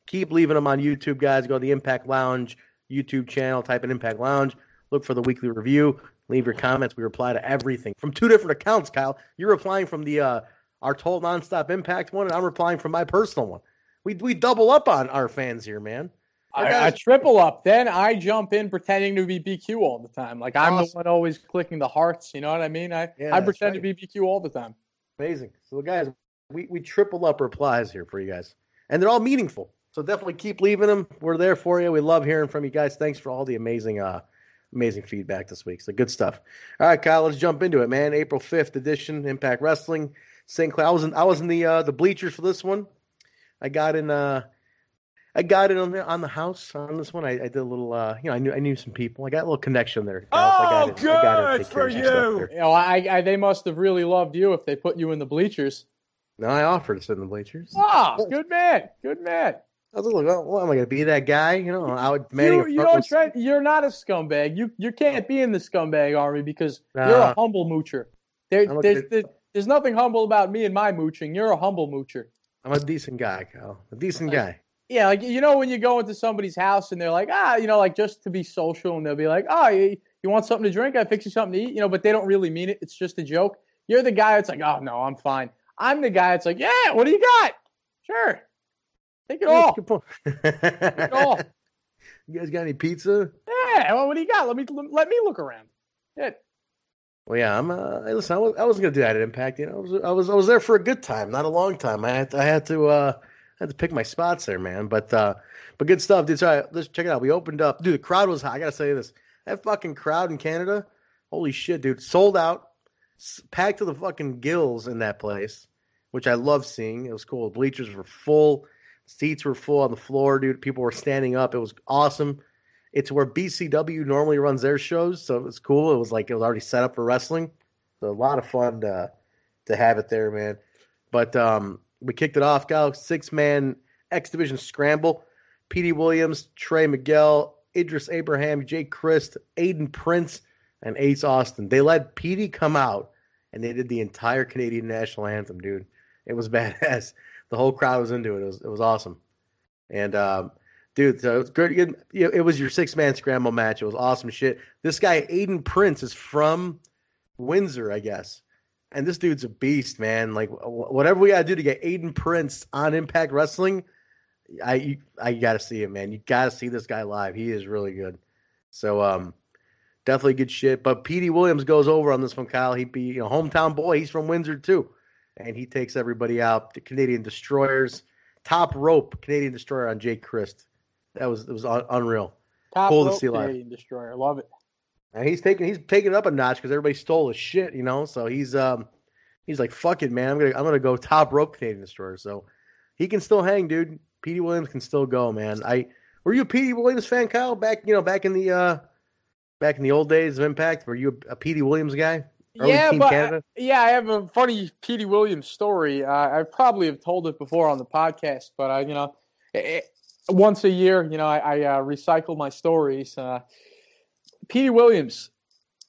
Keep leaving them on YouTube, guys. Go to the Impact Lounge YouTube channel. Type in Impact Lounge. Look for the weekly review. Leave your comments. We reply to everything. From two different accounts, Kyle. You're replying from the our Total Nonstop Impact one, and I'm replying from my personal one. We double up on our fans here, man. I triple up. Then I jump in pretending to be BQ all the time. Like I'm the one always clicking the hearts. You know what I mean? I pretend to be BQ all the time. Amazing. So, guys, we triple up replies here for you guys. And they're all meaningful. So definitely keep leaving them. We're there for you. We love hearing from you guys. Thanks for all the amazing feedback this week. So good stuff. All right, Kyle, let's jump into it, man. April 5th edition, Impact Wrestling. St. Clair. I was in the bleachers for this one. I got in on the house on this one. I did a little, I knew some people. I got a little connection there. Oh, good for you. They must have really loved you if they put you in the bleachers. No, I offered to sit in the bleachers. Oh, good man. I was like, well, am I going to be that guy? Trent, you're not a scumbag. You can't be in the scumbag army because you're a humble moocher. There's nothing humble about me and my mooching. You're a humble moocher. I'm a decent guy, Kyle. A decent guy. Yeah, like, when you go into somebody's house and they're like, just to be social, and they'll be like, you want something to drink? I fix you something to eat, but they don't really mean it. It's just a joke. You're the guy that's like, oh, no, I'm fine. I'm the guy that's like, yeah, what do you got? Sure. Take it all. Take it all. You guys got any pizza? Yeah, well, what do you got? Let me look around. Yeah. Well, yeah, listen, I wasn't gonna do that at Impact. I was there for a good time, not a long time. I had to pick my spots there, man. But good stuff, dude. So let's check it out. We opened up, dude. The crowd was hot. I gotta say this. That fucking crowd in Canada, holy shit, dude. Sold out, packed to the fucking gills in that place, which I love seeing. It was cool. The bleachers were full. Seats were full on the floor, dude. People were standing up. It was awesome. It's where BCW normally runs their shows, so it was cool. It was already set up for wrestling. So a lot of fun to have it there, man. But we kicked it off, Kyle. 6-man X Division scramble. Petey Williams, Trey Miguel, Idris Abraham, Jake Christ, Aiden Prince, and Ace Austin. They let Petey come out, and they did the entire Canadian national anthem, dude. It was badass. The whole crowd was into it. It was awesome. And, dude, so it was good. It was your 6-man scramble match. It was awesome shit. This guy, Aiden Prince, is from Windsor, I guess. And this dude's a beast, man. Like, whatever we got to do to get Aiden Prince on Impact Wrestling, I got to see him, man. You got to see this guy live. He is really good. So, definitely good shit. But Petey Williams goes over on this one, Kyle. He'd be hometown boy. He's from Windsor, too. And he takes everybody out. The Canadian Destroyers. Top rope Canadian Destroyer on Jake Christ. It was unreal. Top cool rope to see Canadian Destroyer. Love it. And he's taking it up a notch because everybody stole his shit, So he's like, fuck it, man. I'm gonna go top rope Canadian Destroyer. So he can still hang, dude. Petey Williams can still go, man. Were you a Petey Williams fan, Kyle? Back in the old days of Impact, were you a Petey Williams guy? I have a funny Petey Williams story. I probably have told it before on the podcast, but once a year, I recycle my stories. Petey Williams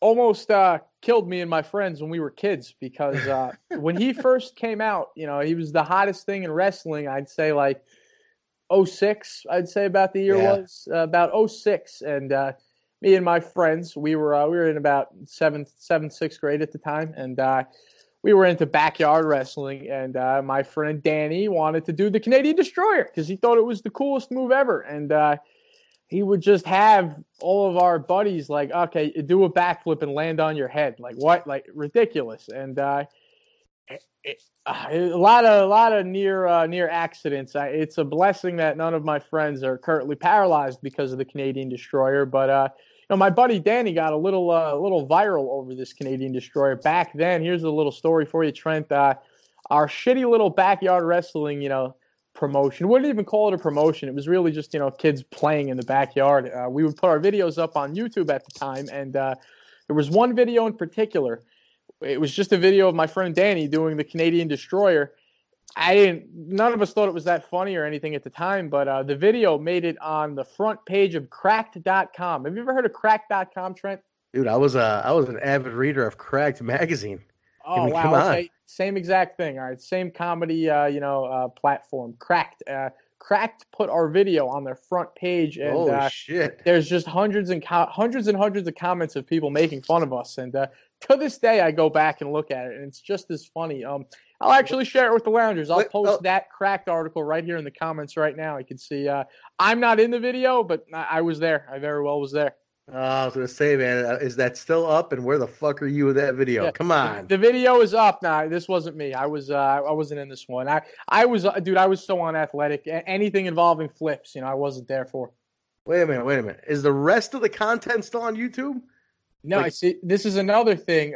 almost killed me and my friends when we were kids because when he first came out, he was the hottest thing in wrestling. I'd say like 06. I'd say about the year was about 06, and me and my friends, we were in about seventh, sixth grade at the time, and we were into backyard wrestling. And my friend Danny wanted to do the Canadian Destroyer because he thought it was the coolest move ever. And he would just have all of our buddies like, okay, do a backflip and land on your head, like what, like ridiculous. And a lot of near accidents. It's a blessing that none of my friends are currently paralyzed because of the Canadian Destroyer. But my buddy Danny got a little viral over this Canadian Destroyer back then. Here's a little story for you, Trent. Our shitty little backyard wrestling, promotion. Wouldn't even call it a promotion. It was really just kids playing in the backyard. We would put our videos up on YouTube at the time, and there was one video in particular. It was just a video of my friend Danny doing the Canadian Destroyer. None of us thought it was that funny or anything at the time, but the video made it on the front page of Cracked.com. Have you ever heard of Cracked.com, Trent? Dude, I was an avid reader of Cracked magazine. Oh, wow. Come on. Okay. Same exact thing. All right. Same comedy, platform. Cracked. Cracked put our video on their front page, and holy shit. There's just hundreds and hundreds of comments of people making fun of us. And to this day, I go back and look at it, and it's just as funny. I'll actually share it with the loungers. I'll post that Cracked article right here in the comments right now. You can see I'm not in the video, but I was there. I very well was there. I was going to say, man, is that still up? And where the fuck are you with that video? Yeah, come on. The video is up now. This wasn't me. I wasn't in this one. I was so unathletic. Anything involving flips, I wasn't there for. Wait a minute. Is the rest of the content still on YouTube? No, I see. This is another thing.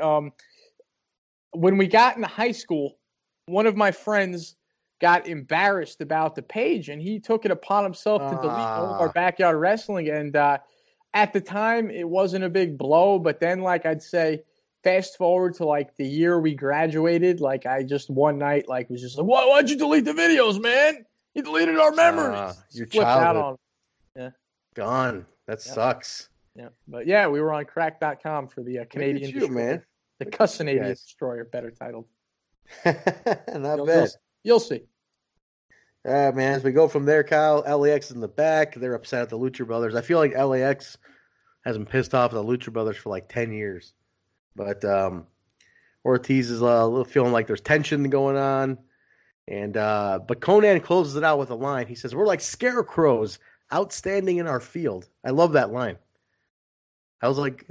When we got into high school, one of my friends got embarrassed about the page, and he took it upon himself to delete all of our backyard wrestling. And at the time, it wasn't a big blow, but then, like I'd say, fast forward to like the year we graduated, like I just one night was just like, why'd you delete the videos, man? You deleted our memories. Your flipped out childhood. on Yeah. Gone. That sucks. Yeah, but yeah, we were on Crack.com for the Canadian Destroyer, man. The Canadian Destroyer, better titled. Not bad. You'll see. Man, as we go from there, Kyle, LAX is in the back. They're upset at the Lucha Brothers. I feel like LAX has been pissed off at the Lucha Brothers for like 10 years. But Ortiz is a little feeling like there's tension going on. And but Conan closes it out with a line. He says, "We're like scarecrows, outstanding in our field." I love that line. I was like,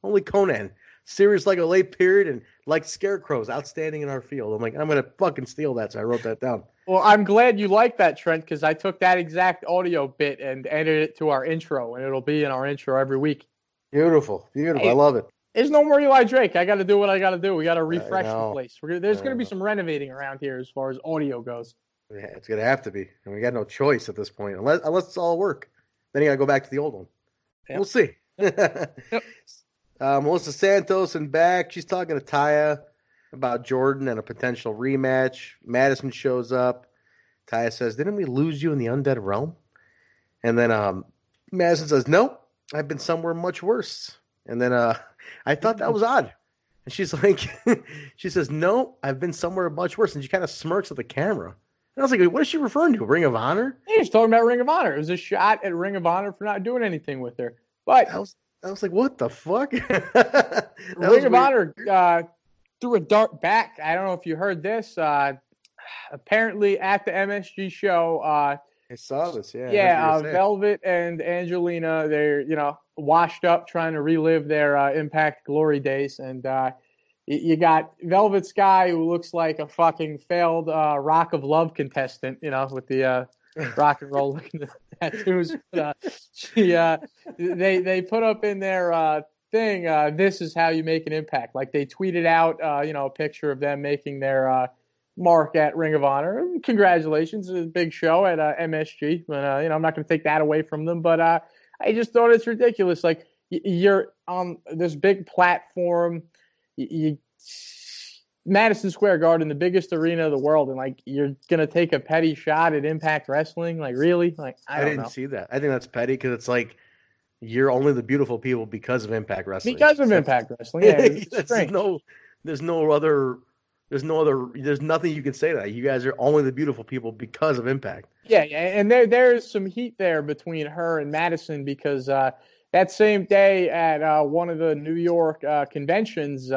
only Conan. Serious like a late period and like scarecrows, outstanding in our field. I'm like, I'm going to fucking steal that, so I wrote that down. Well, I'm glad you like that, Trent, because I took that exact audio bit and edited it to our intro, and it'll be in our intro every week. Beautiful. Hey, I love it. There's no more Eli Drake. I got to do what I got to do. We got to refresh the know. place. There's going to be some renovating around here as far as audio goes. Yeah, it's gonna have to be, and we got no choice at this point, unless it's all work. Then you gotta go back to the old one. Yep. We'll see. Yep. Melissa Santos and back. She's talking to Taya about Jordan and a potential rematch. Madison shows up. Taya says, "Didn't we lose you in the undead realm?" And then Madison says, "No, I've been somewhere much worse." And then I thought that was odd. And she's like, she says, "No, I've been somewhere much worse." And she kind of smirks at the camera. And I was like, what is she referring to? Ring of Honor? Yeah, she's talking about Ring of Honor. It was a shot at Ring of Honor for not doing anything with her. But I was like, what the fuck? Ring of Honor threw a dart back. I don't know if you heard this. Apparently at the MSG show, I saw this. Yeah. Yeah, Velvet and Angelina, they're washed up trying to relive their Impact glory days, and you got Velvet's guy who looks like a fucking failed Rock of Love contestant, with the rock and roll looking tattoos. They put up in their thing, "This is how you make an impact." Like they tweeted out, a picture of them making their mark at Ring of Honor. Congratulations, it's a big show at MSG. But I'm not going to take that away from them. But I just thought it's ridiculous. Like you're on this big platform. Madison Square Garden, the biggest arena of the world, and like you're gonna take a petty shot at Impact Wrestling? Like really? Like I didn't see that. I think that's petty because it's like you're only the beautiful people because of Impact Wrestling. Because of Impact Wrestling, yeah. There's nothing you can say to that. You guys are only the beautiful people because of Impact. Yeah, and there's some heat there between her and Madison because that same day at one of the New York conventions,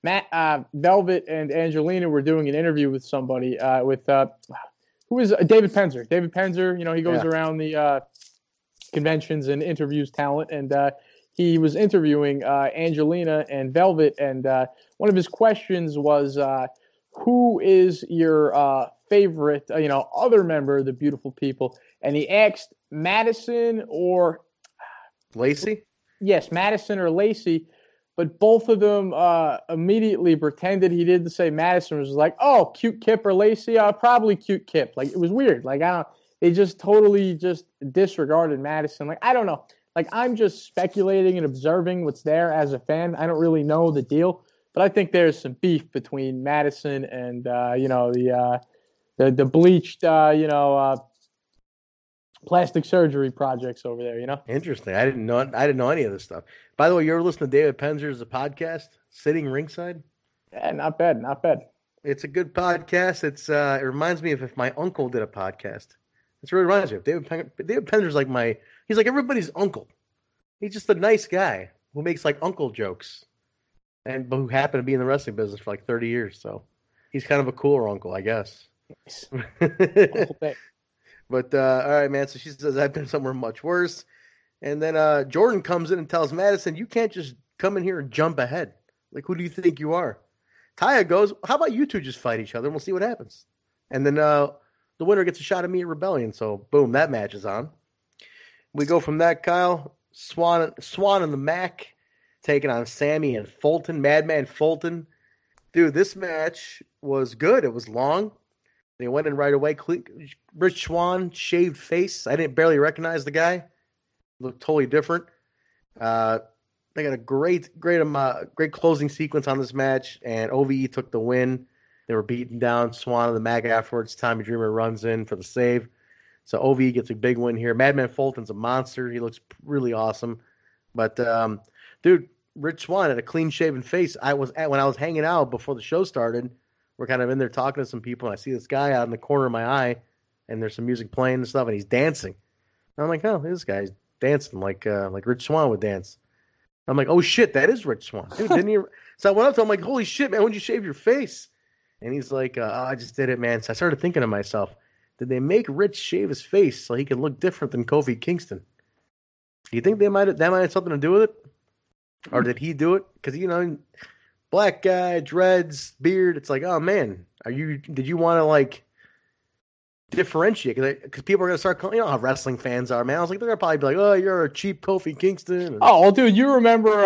Velvet and Angelina were doing an interview with somebody who is David Penzer. David Penzer, he goes around the conventions and interviews talent, and he was interviewing Angelina and Velvet, and one of his questions was, who is your favorite, other member of the Beautiful People? And he asked Madison or Lacey? Yes, Madison or Lacey. But both of them immediately pretended he didn't say Madison. Was like, "Oh, cute Kip or Lacey? Probably cute Kip." Like it was weird. Like they just totally just disregarded Madison. Like I don't know. Like I'm just speculating and observing what's there as a fan. I don't really know the deal, but I think there's some beef between Madison and the bleached plastic surgery projects over there, Interesting. I didn't know any of this stuff. By the way, you ever listen to David Penzer's podcast, Sitting Ringside? Yeah, not bad. It's a good podcast. It reminds me of if my uncle did a podcast. That's what it reminds me of. David Penzer's like he's like everybody's uncle. He's just a nice guy who makes like uncle jokes, but who happened to be in the wrestling business for like 30 years. So he's kind of a cooler uncle, I guess. Nice. But, all right, man. So she says, I've been somewhere much worse. And then Jordan comes in and tells Madison, you can't just come in here and jump ahead. Like, who do you think you are? Taya goes, how about you two just fight each other and we'll see what happens. And then the winner gets a shot at me at Rebellion. So, boom, that match is on. We go from that, Kyle. Swan and the Mac taking on Sammy and Fulton, Madman Fulton. Dude, this match was good. It was long. They went in right away. Rich Swann, shaved face. I didn't barely recognize the guy. Looked totally different. They got a great closing sequence on this match, and OVE took the win. They were beating down Swann and the Mac afterwards. Tommy Dreamer runs in for the save. So OVE gets a big win here. Madman Fulton's a monster. He looks really awesome. But, dude, Rich Swann had a clean-shaven face. When I was hanging out before the show started, we're kind of in there talking to some people, and I see this guy out in the corner of my eye, and there's some music playing and stuff, and he's dancing. And I'm like, oh, this guy's dancing like Rich Swann would dance. I'm like, oh, shit, that is Rich Swann. Dude, didn't he? So I went up to him, I'm like, holy shit, man, when'd you shave your face? And he's like, oh, I just did it, man. So I started thinking to myself, did they make Rich shave his face so he could look different than Kofi Kingston? Do you think that might have something to do with it? Or did he do it? Because, black guy, dreads, beard. It's like, oh man, did you want to differentiate because people are gonna start calling. You know how wrestling fans are, man. I was like, they're gonna probably be like, "Oh, you're a cheap Kofi Kingston." And, Oh, well, dude, you remember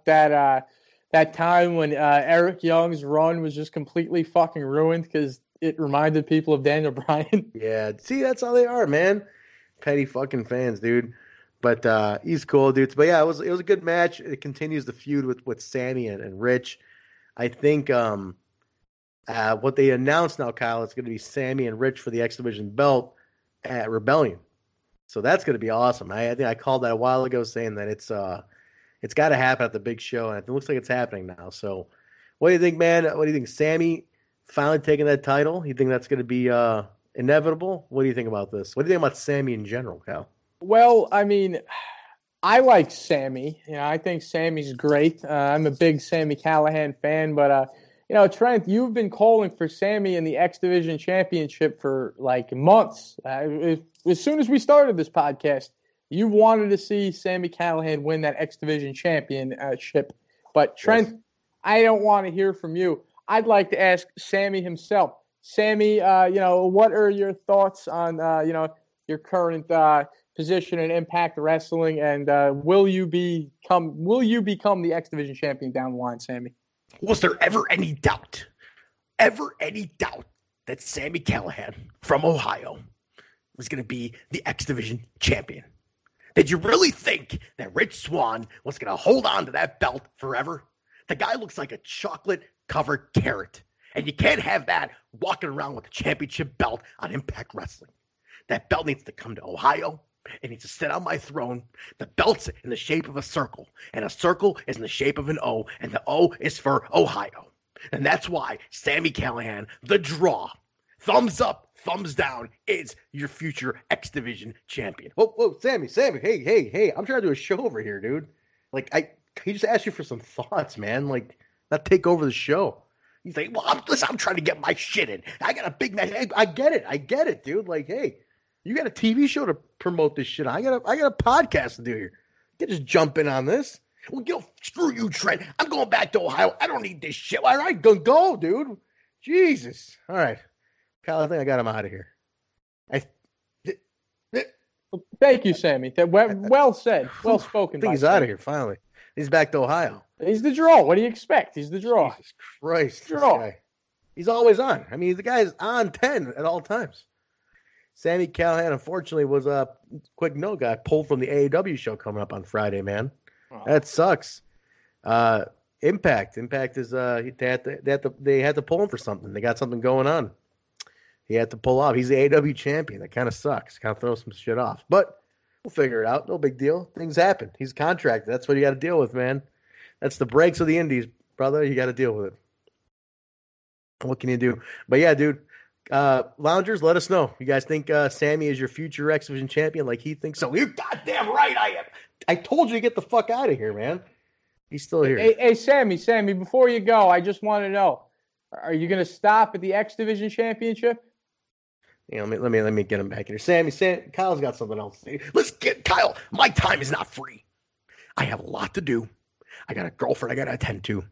that time when Eric Young's run was just completely fucking ruined because it reminded people of Daniel Bryan? yeah, see, that's how they are, man. Petty fucking fans, dude. But he's cool, dude. But yeah, it was a good match. It continues the feud with Sammy and Rich. I think what they announced now, Kyle, it's going to be Sammy and Rich for the X Division belt at Rebellion. So that's going to be awesome. I think I called that a while ago, saying that it's got to happen at the big show, and it looks like it's happening now. So, what do you think, man? What do you think, Sammy finally taking that title? You think that's going to be inevitable? What do you think about this? What do you think about Sammy in general, Kyle? Well, I mean, I like Sammy. You know, I think Sammy's great. I'm a big Sammy Callahan fan, but you know, Trent, you've been calling for Sammy in the X Division Championship for like months. As soon as we started this podcast, you wanted to see Sammy Callahan win that X Division Championship. But Trent, yes. I don't want to hear from you. I'd like to ask Sammy himself. Sammy, you know, what are your thoughts on you know, your current position in Impact Wrestling, and will you become the X Division champion down the line, Sammy? Was there ever any doubt that Sammy Callahan from Ohio was going to be the X Division champion? Did you really think that Rich Swann was going to hold on to that belt forever? The guy looks like a chocolate-covered carrot, and you can't have that walking around with a championship belt on Impact Wrestling. That belt needs to come to Ohio. It needs to sit on my throne. The belt's in the shape of a circle, and a circle is in the shape of an O, and the O is for Ohio. And that's why Sammy Callahan, the draw, thumbs up, thumbs down, is your future X Division champion. Whoa, Sammy, hey, I'm trying to do a show over here, dude. Like, he just asked you for some thoughts, man. Like, not take over the show. He's like, well, I'm trying to get my shit in. I got a big match. I get it, dude. Like, hey, you got a TV show to promote this shit. I got a podcast to do here. You can just jump in on this. Well, screw you, Trent. I'm going back to Ohio. I don't need this shit. All right, go, dude. Jesus. All right. Kyle, I think I got him out of here. Thank you, Sammy. Well said. Well spoken. I think he's out of here, finally. He's back to Ohio. He's the draw. What do you expect? He's the draw. Jesus Christ. Draw. This guy. He's always on. I mean, the guy's on 10 at all times. Sammy Callahan, unfortunately, was a quick note guy pulled from the AEW show coming up on Friday, man. Oh. That sucks. Impact is they had to pull him for something. They got something going on. He had to pull off. He's the AEW champion. That kind of sucks. Kind of throws some shit off. But we'll figure it out. No big deal. Things happen. He's contracted. That's what you got to deal with, man. That's the breaks of the indies, brother. You got to deal with it. What can you do? But yeah, dude. Loungers, let us know. You guys think Sammy is your future X Division champion like he thinks so? You're goddamn right I am. I told you to get the fuck out of here, man. He's still here. Hey, Sammy, before you go, I just want to know, are you going to stop at the X Division championship? Yeah, let me get him back in here. Sammy, Kyle's got something else to say. Let's get Kyle. My time is not free. I have a lot to do. I got a girlfriend I got to attend to.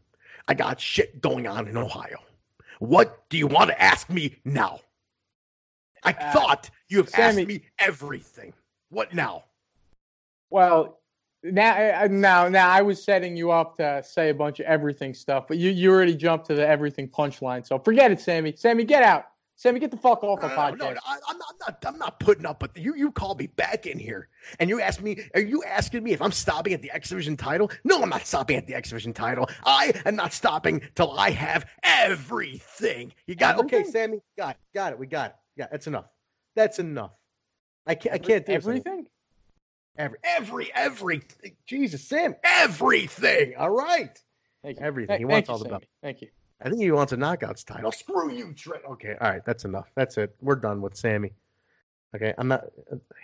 I got shit going on in Ohio. What do you want to ask me now? I thought you have asked me everything. What now? Well, now I was setting you up to say a bunch of everything stuff, but you already jumped to the everything punchline. So forget it, Sammy. Sammy, get out. Sammy, get the fuck off the podcast. No, I'm not putting up with you. You called me back in here, and you asked me. Are you asking me if I'm stopping at the X Division title? No, I'm not stopping at the X Division title. I am not stopping till I have everything. You got everything? Okay, Sammy. Got it. We got it. Yeah, that's enough. That's enough. I can't do everything. Everything. Jesus, Sam. Everything. All right. Thank you. Everything. He wants all the belts. Thank you. I think he wants a knockouts title. Screw you, Trent. Okay, all right, that's enough. That's it. We're done with Sammy. Okay, I'm not.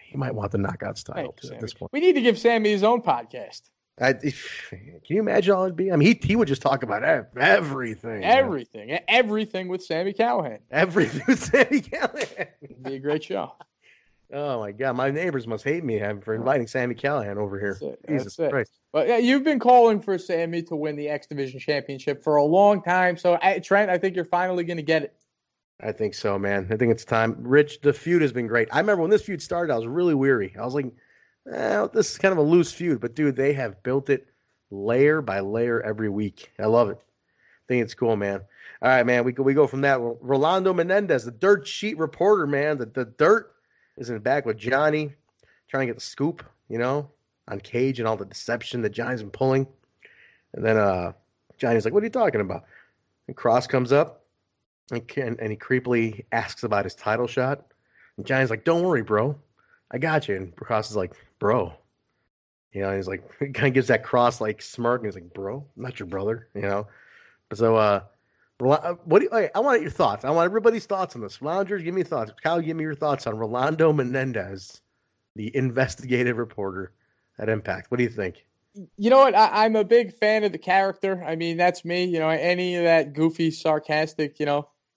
He might want the knockouts title too, at this point. We need to give Sammy his own podcast. Can you imagine all it'd be? I mean, he would just talk about everything. Everything with Sammy Callahan. Everything with Sammy Callahan. It'd be a great show. Oh my God, my neighbors must hate me for inviting Sammy Callahan over here. Jesus Christ. But yeah, you've been calling for Sammy to win the X Division championship for a long time. So Trent, I think you're finally going to get it. I think so, man. I think it's time. Rich, the feud has been great. I remember when this feud started, I was really weary. I was like, this is kind of a loose feud. But, dude, they have built it layer by layer every week. I love it. I think it's cool, man. All right, man, we go from that. Rolando Menendez, the dirt sheet reporter, man. The dirt is in the back with Johnny, trying to get the scoop, on Cage and all the deception that Johnny's been pulling. And then Johnny's like, what are you talking about? And Kross comes up, and he creepily asks about his title shot. And Johnny's like, don't worry, bro. I got you. And Kross is like, bro. And he's like, he kind of gives that Kross like smirk. And he's like, bro, I'm not your brother, So, I want your thoughts. I want everybody's thoughts on this. Loungers, give me thoughts. Kyle, give me your thoughts on Rolando Menendez, the investigative reporter at Impact. What do you think? You know what? I'm a big fan of the character. I mean, that's me. Any of that goofy, sarcastic,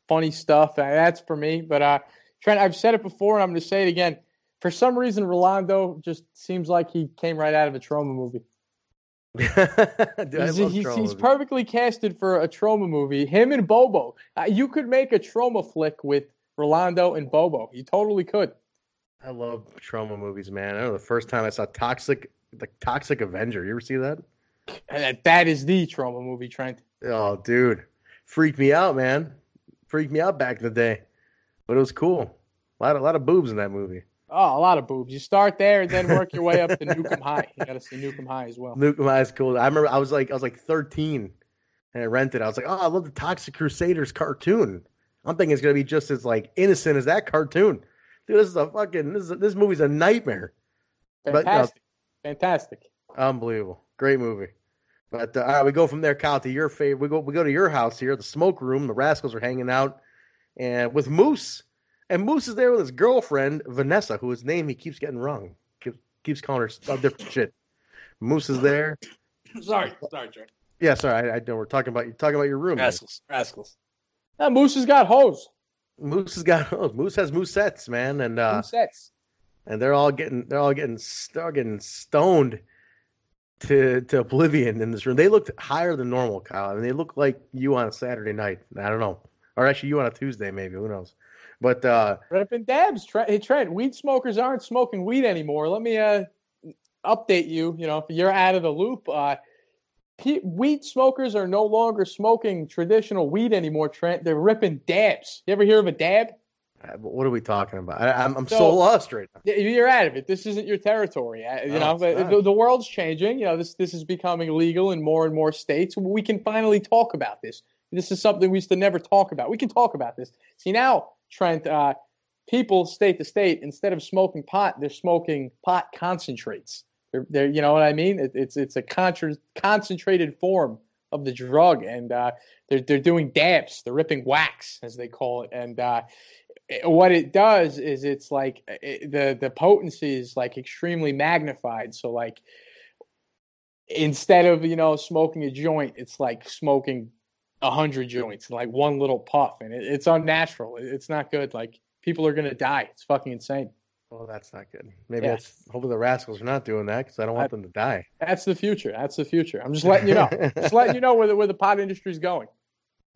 funny stuff, that's for me. But Trent, I've said it before, and I'm going to say it again. For some reason, Rolando just seems like he came right out of a trauma movie. Dude, he's perfectly casted for a trauma movie. Him and Bobo. You could make a trauma flick with Rolando and Bobo. You totally could. I love trauma movies, man. I know the first time I saw Toxic Avenger. You ever see that? That is the trauma movie, Trent. Oh, dude. Freaked me out, man. Freaked me out back in the day. But it was cool. A lot of boobs in that movie. Oh, a lot of boobs. You start there and then work your way up to Nukem High. You got to see Nukem High as well. Nukem High is cool. I remember I was like 13 and I rented. I was like, oh, I love the Toxic Crusaders cartoon. I'm thinking it's gonna be just as like innocent as that cartoon. Dude, this movie's a nightmare. Fantastic. Fantastic. Unbelievable. Great movie. But all right, we go from there, Kyle, to your favorite. We go to your house here, the smoke room. The Rascals are hanging out and with Moose. And Moose is there with his girlfriend, Vanessa, whose name he keeps getting wrong. Keeps calling her different shit. Moose is there. Sorry, Trent. Yeah, sorry. I know we're talking about your room. Rascals. Now, Moose has got hoes. Moose has moosettes, man, and moosettes. And they're all getting stoned to oblivion in this room. They looked higher than normal, Kyle. I mean, they look like you on a Saturday night. I don't know, or actually you on a Tuesday, maybe. Who knows? But ripping dabs. Hey, Trent, weed smokers aren't smoking weed anymore. Let me update you. If you're out of the loop, weed smokers are no longer smoking traditional weed anymore, Trent. They're ripping dabs. You ever hear of a dab? What are we talking about? I'm so lost right now. You're out of it. This isn't your territory. The world's changing. This is becoming legal in more states. We can finally talk about this. This is something we used to never talk about. We can talk about this. See, now, Trent, people state to state, instead of smoking pot, they're smoking pot concentrates. They're you know what I mean? It's a concentrated form of the drug, and they're doing dabs. They're ripping wax, as they call it, and what it does is it's like the potency is like extremely magnified. So like instead of smoking a joint, it's like smoking 100 joints in like one little puff, and it's unnatural. It's not good. Like people are gonna die. It's fucking insane. Well, that's not good. Maybe hopefully the Rascals are not doing that because I don't want them to die. That's the future. I'm just letting you know. Where the pot industry is going.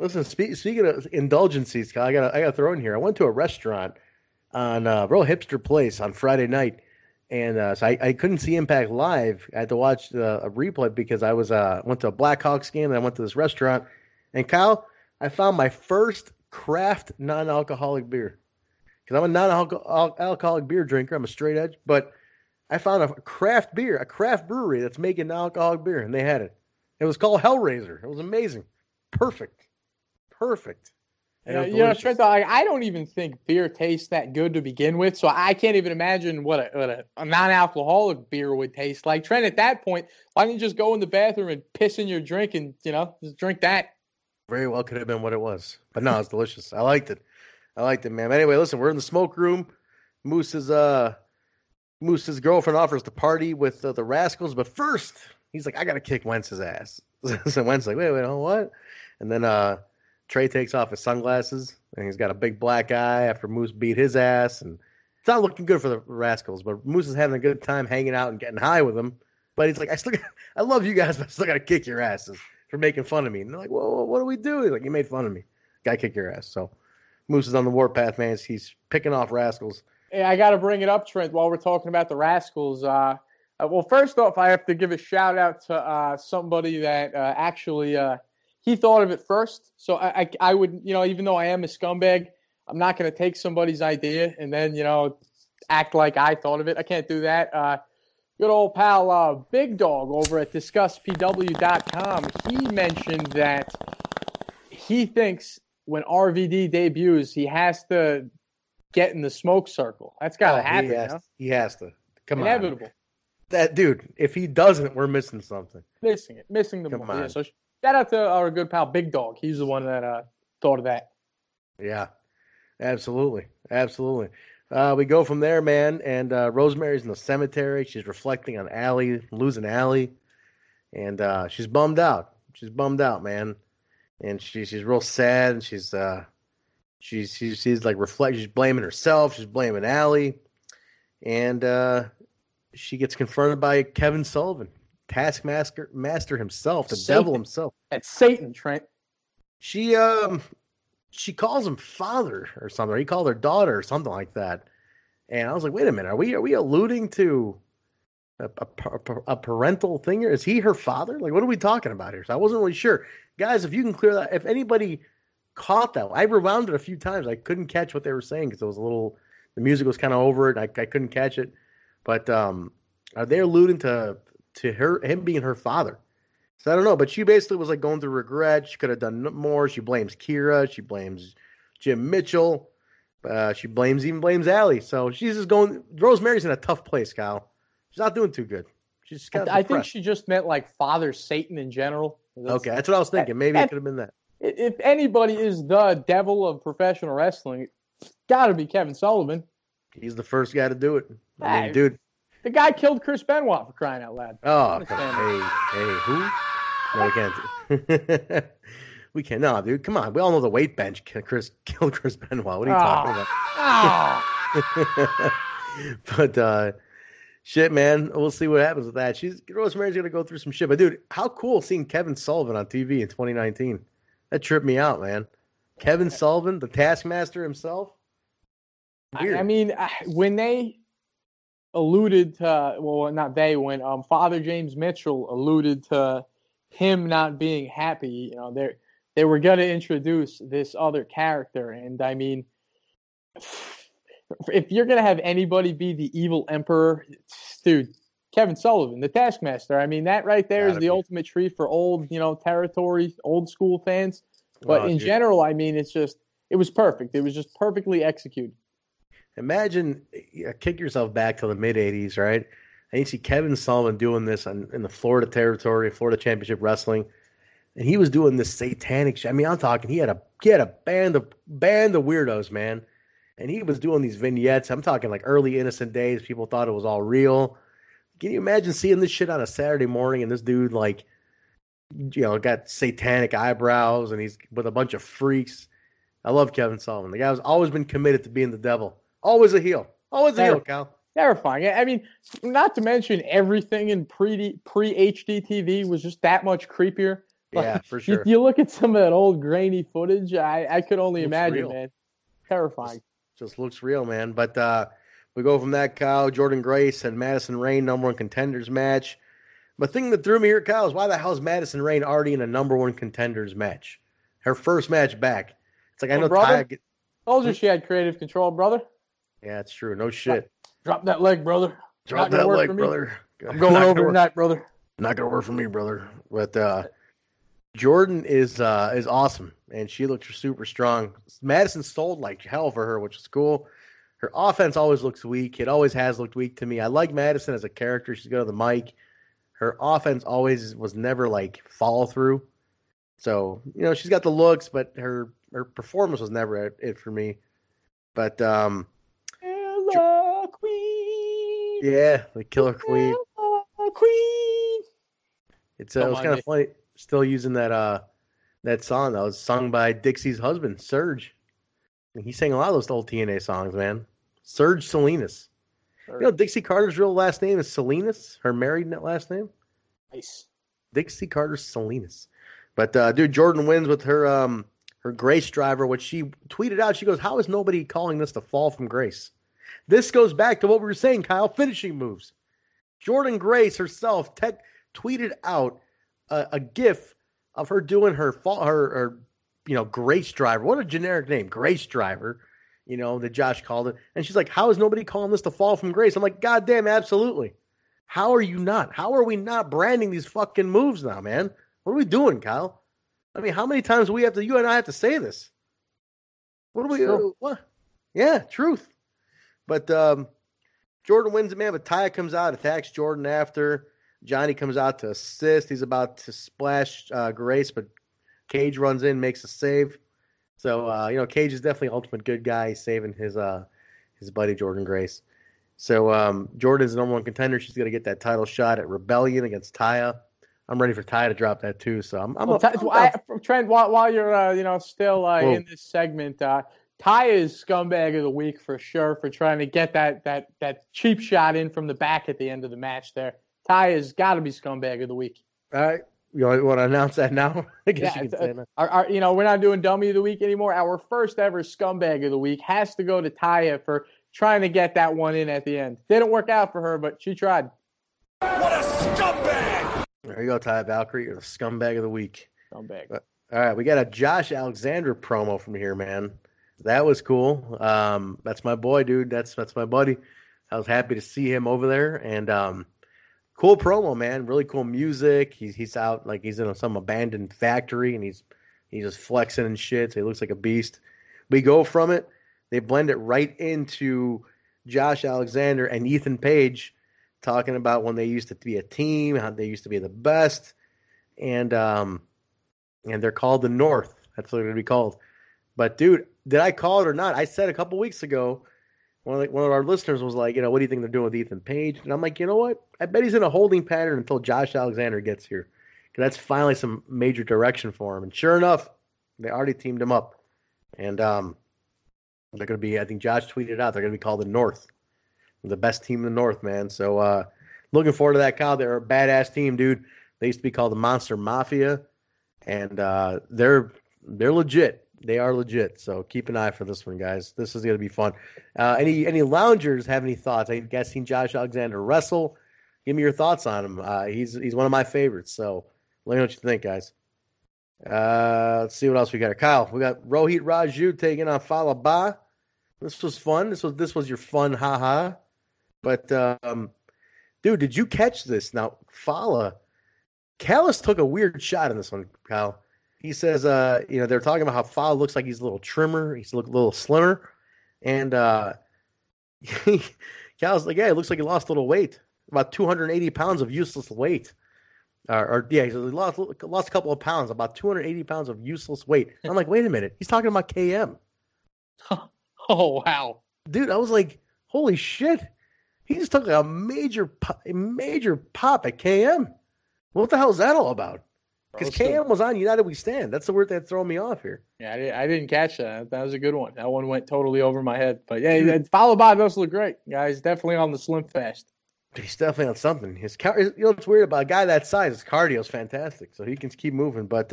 Listen, speaking of indulgences, Kyle, I gotta throw in here. I went to a restaurant on a real hipster place on Friday night, and so I couldn't see Impact live. I had to watch a replay because I went to a Blackhawks game and I went to this restaurant. And Kyle, I found my first craft non-alcoholic beer. Because I'm a non-alcoholic beer drinker. I'm a straight edge. But I found a craft brewery that's making non-alcoholic beer. And they had it. It was called Hellraiser. It was amazing. Perfect. Trent, I don't even think beer tastes that good to begin with. So I can't even imagine what a non-alcoholic beer would taste like. Trent, at that point, why don't you just go in the bathroom and piss in your drink and, just drink that? Very well could have been what it was. But no, it's delicious. I liked it, man. Anyway, listen, we're in the smoke room. Moose's girlfriend offers to party with the Rascals, but first he's like, I gotta kick Wentz's ass. So Wentz like, wait, what? And then Trey takes off his sunglasses and he's got a big black eye after Moose beat his ass, and it's not looking good for the Rascals. But Moose is having a good time hanging out and getting high with him. But he's like, I love you guys, but I still gotta kick your asses for making fun of me. And they're like, well, what do we do? He's like, you made fun of me. Gotta kick your ass. So Moose is on the warpath, man. He's picking off rascals. Yeah, I got to bring it up, Trent, while we're talking about the rascals. Well, first off, I have to give a shout out to somebody that actually he thought of it first. So I would, even though I am a scumbag, I'm not going to take somebody's idea and then, act like I thought of it. I can't do that. Good old pal Big Dog over at DiscussPW.com, he mentioned that he thinks when RVD debuts, he has to get in the smoke circle. That's got to happen. He has to. Come Inevitable. on. That dude, if he doesn't, we're missing something. Missing the moment. Yeah, so shout out to our good pal Big Dog. He's the one that thought of that. Yeah, absolutely. We go from there, man, and Rosemary's in the cemetery. She's reflecting on Allie, losing Allie, and she's bummed out. She's bummed out, man, and she's real sad. And she's like she's blaming herself. She's blaming Allie, and she gets confronted by Kevin Sullivan, Taskmaster himself, the devil himself. That's Satan, Trent. She calls him father or something. Or he called her daughter or something like that. And I was like, wait a minute, are we alluding to a parental thing here? Is he her father? Like, what are we talking about here? So I wasn't really sure. Guys, if you can clear that, if anybody caught that, I rewound it a few times. I couldn't catch what they were saying because the music was kind of over it. I couldn't catch it. But are they alluding to him being her father? So I don't know, but she basically was like going through regret. She could have done more. She blames Kira. She blames Jim Mitchell. She blames Allie. So she's just going. Rosemary's in a tough place, Kyle. She's not doing too good. She's kind of I think she just meant like Father Satan in general. Okay, that's what I was thinking. Maybe it could have been that. If anybody is the devil of professional wrestling, it's got to be Kevin Sullivan. He's the first guy to do it. I mean, dude. The guy killed Chris Benoit, for crying out loud. Oh, hey, who? No, we can't. We can't. No, dude, come on. We all know the weight bench killed Chris Benoit. What are you talking about? But shit, man. We'll see what happens with that. Rosemary's gonna go through some shit. But dude, how cool seeing Kevin Sullivan on TV in 2019. That tripped me out, man. Kevin Sullivan, the Taskmaster himself. I mean, when they alluded to, well, not they, when Father James Mitchell alluded to him not being happy, they were going to introduce this other character. And I mean, if you're going to have anybody be the evil emperor, dude, Kevin Sullivan, the Taskmaster. I mean, that right there is the ultimate treat for old, territory, old school fans. But in general, I mean, it was perfect. It was just perfectly executed. Imagine, kick yourself back to the mid-'80s, right? And you see Kevin Sullivan doing this in the Florida territory, Florida Championship Wrestling, and he was doing this satanic shit. I mean, I'm talking, he had a band of weirdos, man, and he was doing these vignettes. I'm talking like early Innocent Days. People thought it was all real. Can you imagine seeing this shit on a Saturday morning and this dude got satanic eyebrows and he's with a bunch of freaks? I love Kevin Sullivan. The guy's always been committed to being the devil. Always a heel. Always a heel, Cal. Terrifying. I mean, not to mention everything in pre-HD TV was just that much creepier. Yeah, for sure. You look at some of that old grainy footage, I could only imagine, real. Man. Terrifying. Just looks real, man. But we go from that, Kyle, Jordan Grace and Madison Rayne, number one contenders match. But the thing that threw me here, Kyle, is why the hell is Madison Rayne already in a number one contenders match? Her first match back. It's like, I know Ty. Told you she had creative control, brother. Yeah, it's true. No shit. Drop that leg, brother. Drop that leg, brother. I'm going over tonight, brother. Not gonna work for me, brother. But Jordan is awesome, and she looks super strong. Madison sold like hell for her, which is cool. Her offense always looks weak. It always has looked weak to me. I like Madison as a character. She's good on the mic. Her offense always was never like follow through. So she's got the looks, but her performance was never it for me. But Killer Queen. Yeah, the Killer Queen. Queen. It was kind of funny still using that song that was sung by Dixie's husband, Serge. And he sang a lot of those old TNA songs, man. Serge Salinas. Dixie Carter's real last name is Salinas, her married last name. Nice. Dixie Carter Salinas. But dude, Jordan wins with her her Grace driver, which she tweeted out. She goes, how is nobody calling this the fall from grace? This goes back to what we were saying, Kyle, finishing moves. Jordynne Grace herself tweeted out a GIF of her doing her Grace driver. What a generic name, Grace driver, that Josh called it. And she's like, how is nobody calling this the fall from grace? I'm like, goddamn, absolutely. How are you not? How are we not branding these fucking moves now, man? What are we doing, Kyle? I mean, how many times do you and I have to say this? What do we, what? Yeah, truth. But Jordynne wins it, man. But Taya comes out, attacks Jordynne after. Johnny comes out to assist. He's about to splash Grace, but Cage runs in, makes a save. So, Cage is definitely ultimate good guy. He's saving his buddy Jordynne Grace. So, Jordan's the number one contender. She's going to get that title shot at Rebellion against Taya. I'm ready for Taya to drop that too. So Trent, while you're still in this segment, Taya is scumbag of the week for sure for trying to get that cheap shot in from the back at the end of the match there. Taya's got to be scumbag of the week. All right. You want to announce that now? I guess you can say that. We're not doing dummy of the week anymore. Our first ever scumbag of the week has to go to Taya for trying to get that one in at the end. Didn't work out for her, but she tried. What a scumbag! There you go, Taya Valkyrie. You're the scumbag of the week. Scumbag. All right, we got a Josh Alexander promo from here, man. That was cool. That's my boy, dude. That's my buddy. I was happy to see him over there, and cool promo, man. Really cool music. He's out like he's in some abandoned factory, and he's just flexing and shit. So he looks like a beast. We go from it. They blend it right into Josh Alexander and Ethan Page talking about when they used to be a team, how they used to be the best, and they're called the North. That's what they're going to be called. But dude, did I call it or not? I said a couple weeks ago. One of our listeners was like, what do you think they're doing with Ethan Page? And I'm like, you know what? I bet he's in a holding pattern until Josh Alexander gets here. Because that's finally some major direction for him. And sure enough, they already teamed him up. And they're going to be, I think Josh tweeted out, they're going to be called the North. The best team in the North, man. So looking forward to that, Kyle. They're a badass team, dude. They used to be called the Monster Mafia. And they're legit. They are legit, so keep an eye for this one, guys. This is going to be fun. Any loungers have any thoughts? I guys seen Josh Alexander wrestle. Give me your thoughts on him. He's one of my favorites, so let me know what you think, guys. Let's see what else we got. Kyle, we got Rohit Raju taking on Fala Ba. This was fun. This was your fun, haha. But dude, did you catch this? Now, Fala, Callis took a weird shot in this one, Kyle. He says, they're talking about how Fala looks like he's a little trimmer. He's a little slimmer. And Cal's like, yeah, it looks like he lost a little weight. About 280 pounds of useless weight. He lost a couple of pounds, about 280 pounds of useless weight. I'm like, wait a minute. He's talking about KM. Oh, wow. Dude, I was like, holy shit. He just took a major pop at KM. What the hell is that all about? Because KM was on United We Stand. That's the word that's throwing me off here. Yeah, I didn't catch that. That was a good one. That one went totally over my head. But yeah, Fala Ba does look great. Guys, definitely on the slim fast. He's definitely on something. What's weird about a guy that size? His cardio is fantastic, so he can keep moving. But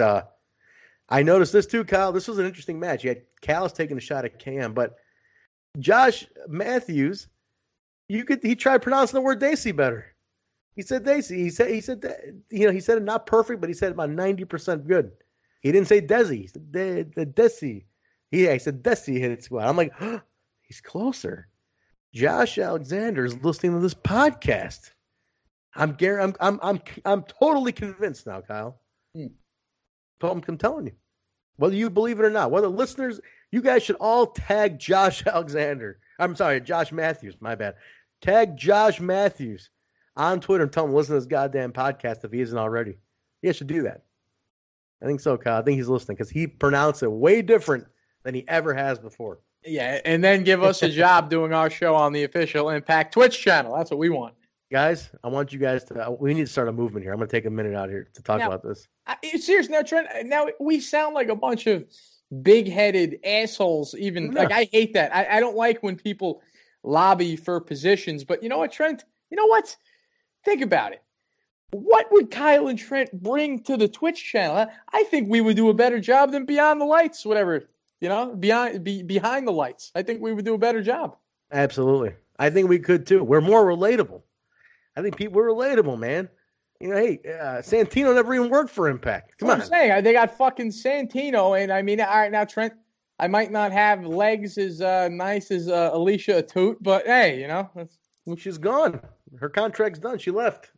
I noticed this too, Kyle. This was an interesting match. You had Callis taking a shot at KM, but Josh Matthews, he tried pronouncing the word Daisy better. He said Daisy. He said it not perfect, but he said about 90% good. He didn't say Desi. He said the Desi. He said Desi hit it squad. I'm like, he's closer. Josh Alexander is listening to this podcast. I'm totally convinced now, Kyle. I'm telling you, whether you believe it or not, whether listeners, you guys should all tag Josh Alexander. I'm sorry, Josh Matthews. My bad. Tag Josh Matthews on Twitter and tell him to listen to this goddamn podcast if he isn't already. You should do that. I think so, Kyle. I think he's listening because he pronounced it way different than he ever has before. Yeah, and then give us a job doing our show on the official Impact Twitch channel. That's what we want. Guys, I want you guys to we need to start a movement here. I'm going to take a minute out here to talk about this. Seriously, now, Trent, now we sound like a bunch of big-headed assholes. Even like I hate that. I don't like when people lobby for positions. But you know what, Trent? You know what? Think about it. what would Kyle and Trent bring to the Twitch channel? I think we would do a better job than Beyond the Lights, whatever. Behind the lights. I think we would do a better job. Absolutely. I think we could too. We're more relatable. I think people are relatable, man. Hey, Santino never even worked for Impact. Come on. I'm saying they got fucking Santino, and I mean, all right, now Trent, I might not have legs as nice as Alicia Atoot, but hey, she's gone. Her contract's done. She left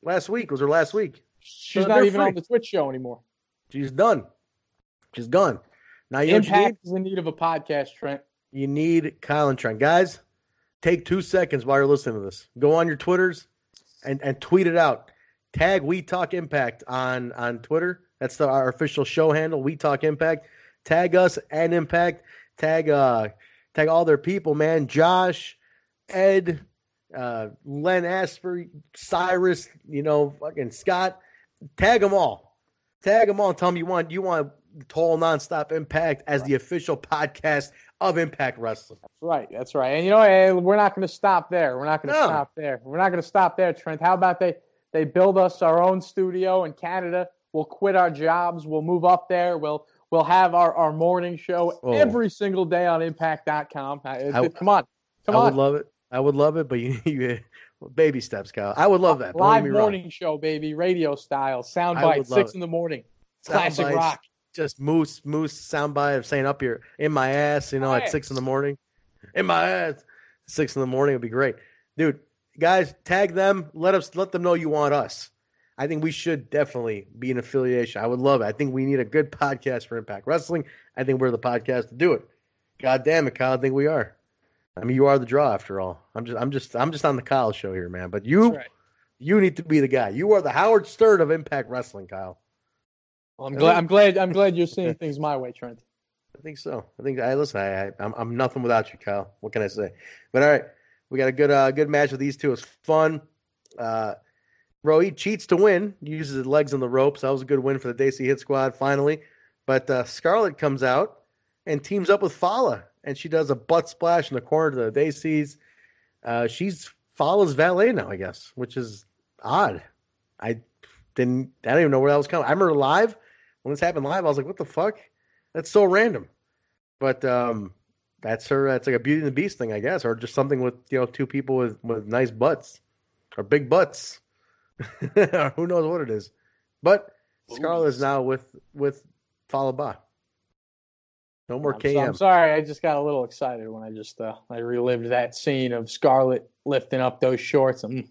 last week. Was her last week? She's not even on the Twitch show anymore. She's done. She's gone. Now Impact is in need of a podcast, Trent. You need Kyle and Trent. Guys, take 2 seconds while you're listening to this. Go on your Twitters and tweet it out. Tag We Talk Impact on Twitter. That's our official show handle, We Talk Impact. Tag us and Impact. Tag all their people, man. Josh, Ed, Len Asper, Cyrus, fucking Scott. Tag them all. Tag them all and tell them you want Total Nonstop Impact as the official podcast of Impact Wrestling. That's right. And we're not going to stop there. We're not going to stop there, Trent. How about they build us our own studio in Canada? We'll quit our jobs. We'll move up there. We'll have our morning show every single day on Impact.com. Come on. I would love it, but you baby steps, Kyle. I would love that. Live morning show, baby, radio style, soundbite, 6 in the morning, classic rock. Just moose soundbite of saying up here in my ass, at 6 in the morning. In my ass, 6 in the morning would be great, dude. Guys, tag them. Let them know you want us. I think we should definitely be an affiliation. I would love it. I think we need a good podcast for Impact Wrestling. I think we're the podcast to do it. God damn it, Kyle. I think we are. I mean, you are the draw after all. I'm just on the Kyle show here, man. But you need to be the guy. You are the Howard Stern of Impact Wrestling, Kyle. Well, I'm glad you're seeing things my way, Trent. I think so. I'm nothing without you, Kyle. What can I say? But all right, we got a good match with these two. It's fun. Bro, he cheats to win. Uses his legs on the ropes. That was a good win for the Daisy Hit Squad finally. But Scarlett comes out and teams up with Fala, and she does a butt splash in the corner to the Daisies. She's Fala's valet now, I guess, which is odd. I don't even know where that was coming. I remember live when this happened live. I was like, "What the fuck? That's so random." But that's her. That's like a Beauty and the Beast thing, I guess, or just something with two people with nice butts or big butts. Who knows what it is? But Scarlett is now with Fala Ba. No more KM. I'm sorry, I just got a little excited when I relived that scene of Scarlett lifting up those shorts. It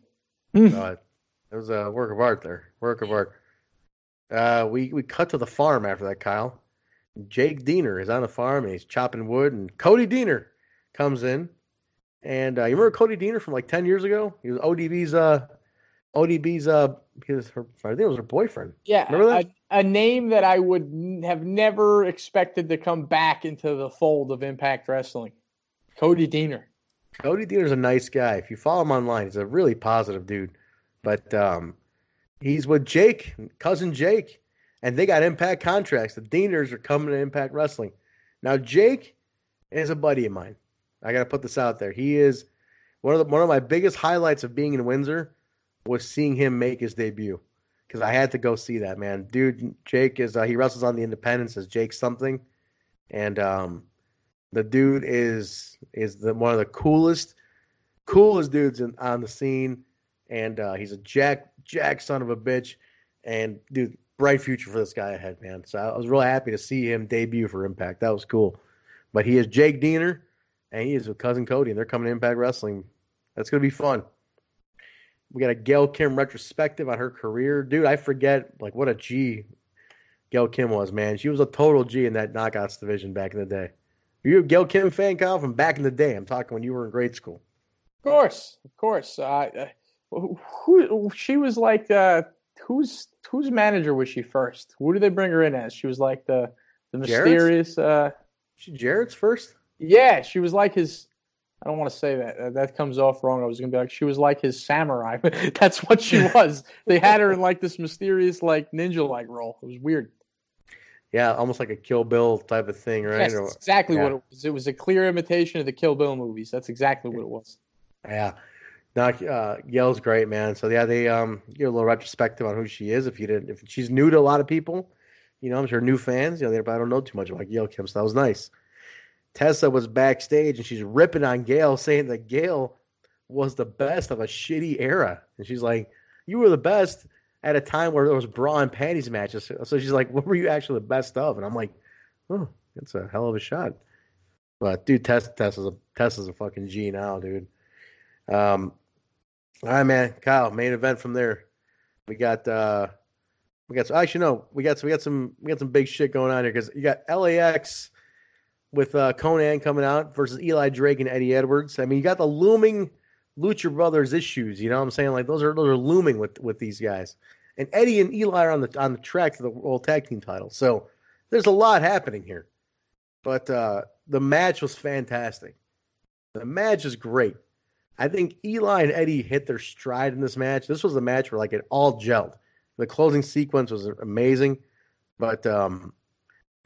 was a work of art there. Work of art. We cut to the farm after that, Kyle. Jake Diener is on the farm and he's chopping wood, and Cody Diener comes in. And you remember Cody Diener from like 10 years ago? He was ODB's I think it was her boyfriend. Yeah, remember that? A name that I would have never expected to come back into the fold of Impact Wrestling. Cody Diener. Cody Diener's a nice guy. If you follow him online, he's a really positive dude. But he's with Jake, cousin Jake, and they got Impact contracts. The Dieners are coming to Impact Wrestling. Now, Jake is a buddy of mine. I got to put this out there. He is one of my biggest highlights of being in Windsor was seeing him make his debut, because I had to go see that, man. Dude, Jake is he wrestles on the Independence as Jake something, and the dude is one of the coolest dudes on the scene, and he's a jack son of a bitch, and dude, bright future for this guy ahead, man. So I was really happy to see him debut for Impact. That was cool. But he is Jake Diener, and he is with cousin Cody, and they're coming to Impact Wrestling. That's gonna be fun. We got a Gail Kim retrospective on her career. Dude, I forget what a G Gail Kim was, man. She was a total G in that Knockouts division back in the day. Are you a Gail Kim fan, Kyle, from back in the day? I'm talking when you were in grade school. Of course. Who she was like? Whose manager was she first? Who did they bring her in as? She was like the mysterious. She Jarrett's first? Yeah, she was like his. I don't want to say that. That comes off wrong. I was going to be like, she was like his samurai. That's what she was. They had her in like this mysterious, like ninja-like role. It was weird. Yeah, almost like a Kill Bill type of thing, right? Yes, that's exactly what it was. It was a clear imitation of the Kill Bill movies. That's exactly what it was. Yeah. Gail's great, man. So yeah, they give a little retrospective on who she is. If she's new to a lot of people, I'm sure new fans, they probably don't know too much about Gail Kim. So that was nice. Tessa was backstage and she's ripping on Gail, saying that Gail was the best of a shitty era. And she's like, "You were the best at a time where there was bra and panties matches." So she's like, "What were you actually the best of?" And I'm like, "Oh, that's a hell of a shot." But dude, Tessa's a fucking G now, dude. All right, man. Kyle, main event from there. We got some big shit going on here because you got LAX with Conan coming out versus Eli Drake and Eddie Edwards. I mean, you got the looming Lucha Brothers issues. You know what I'm saying? Like those are looming with these guys. And Eddie and Eli are on the track to the World Tag Team title. So there's a lot happening here. But the match was fantastic. The match is great. I think Eli and Eddie hit their stride in this match. This was a match where it all gelled. The closing sequence was amazing, but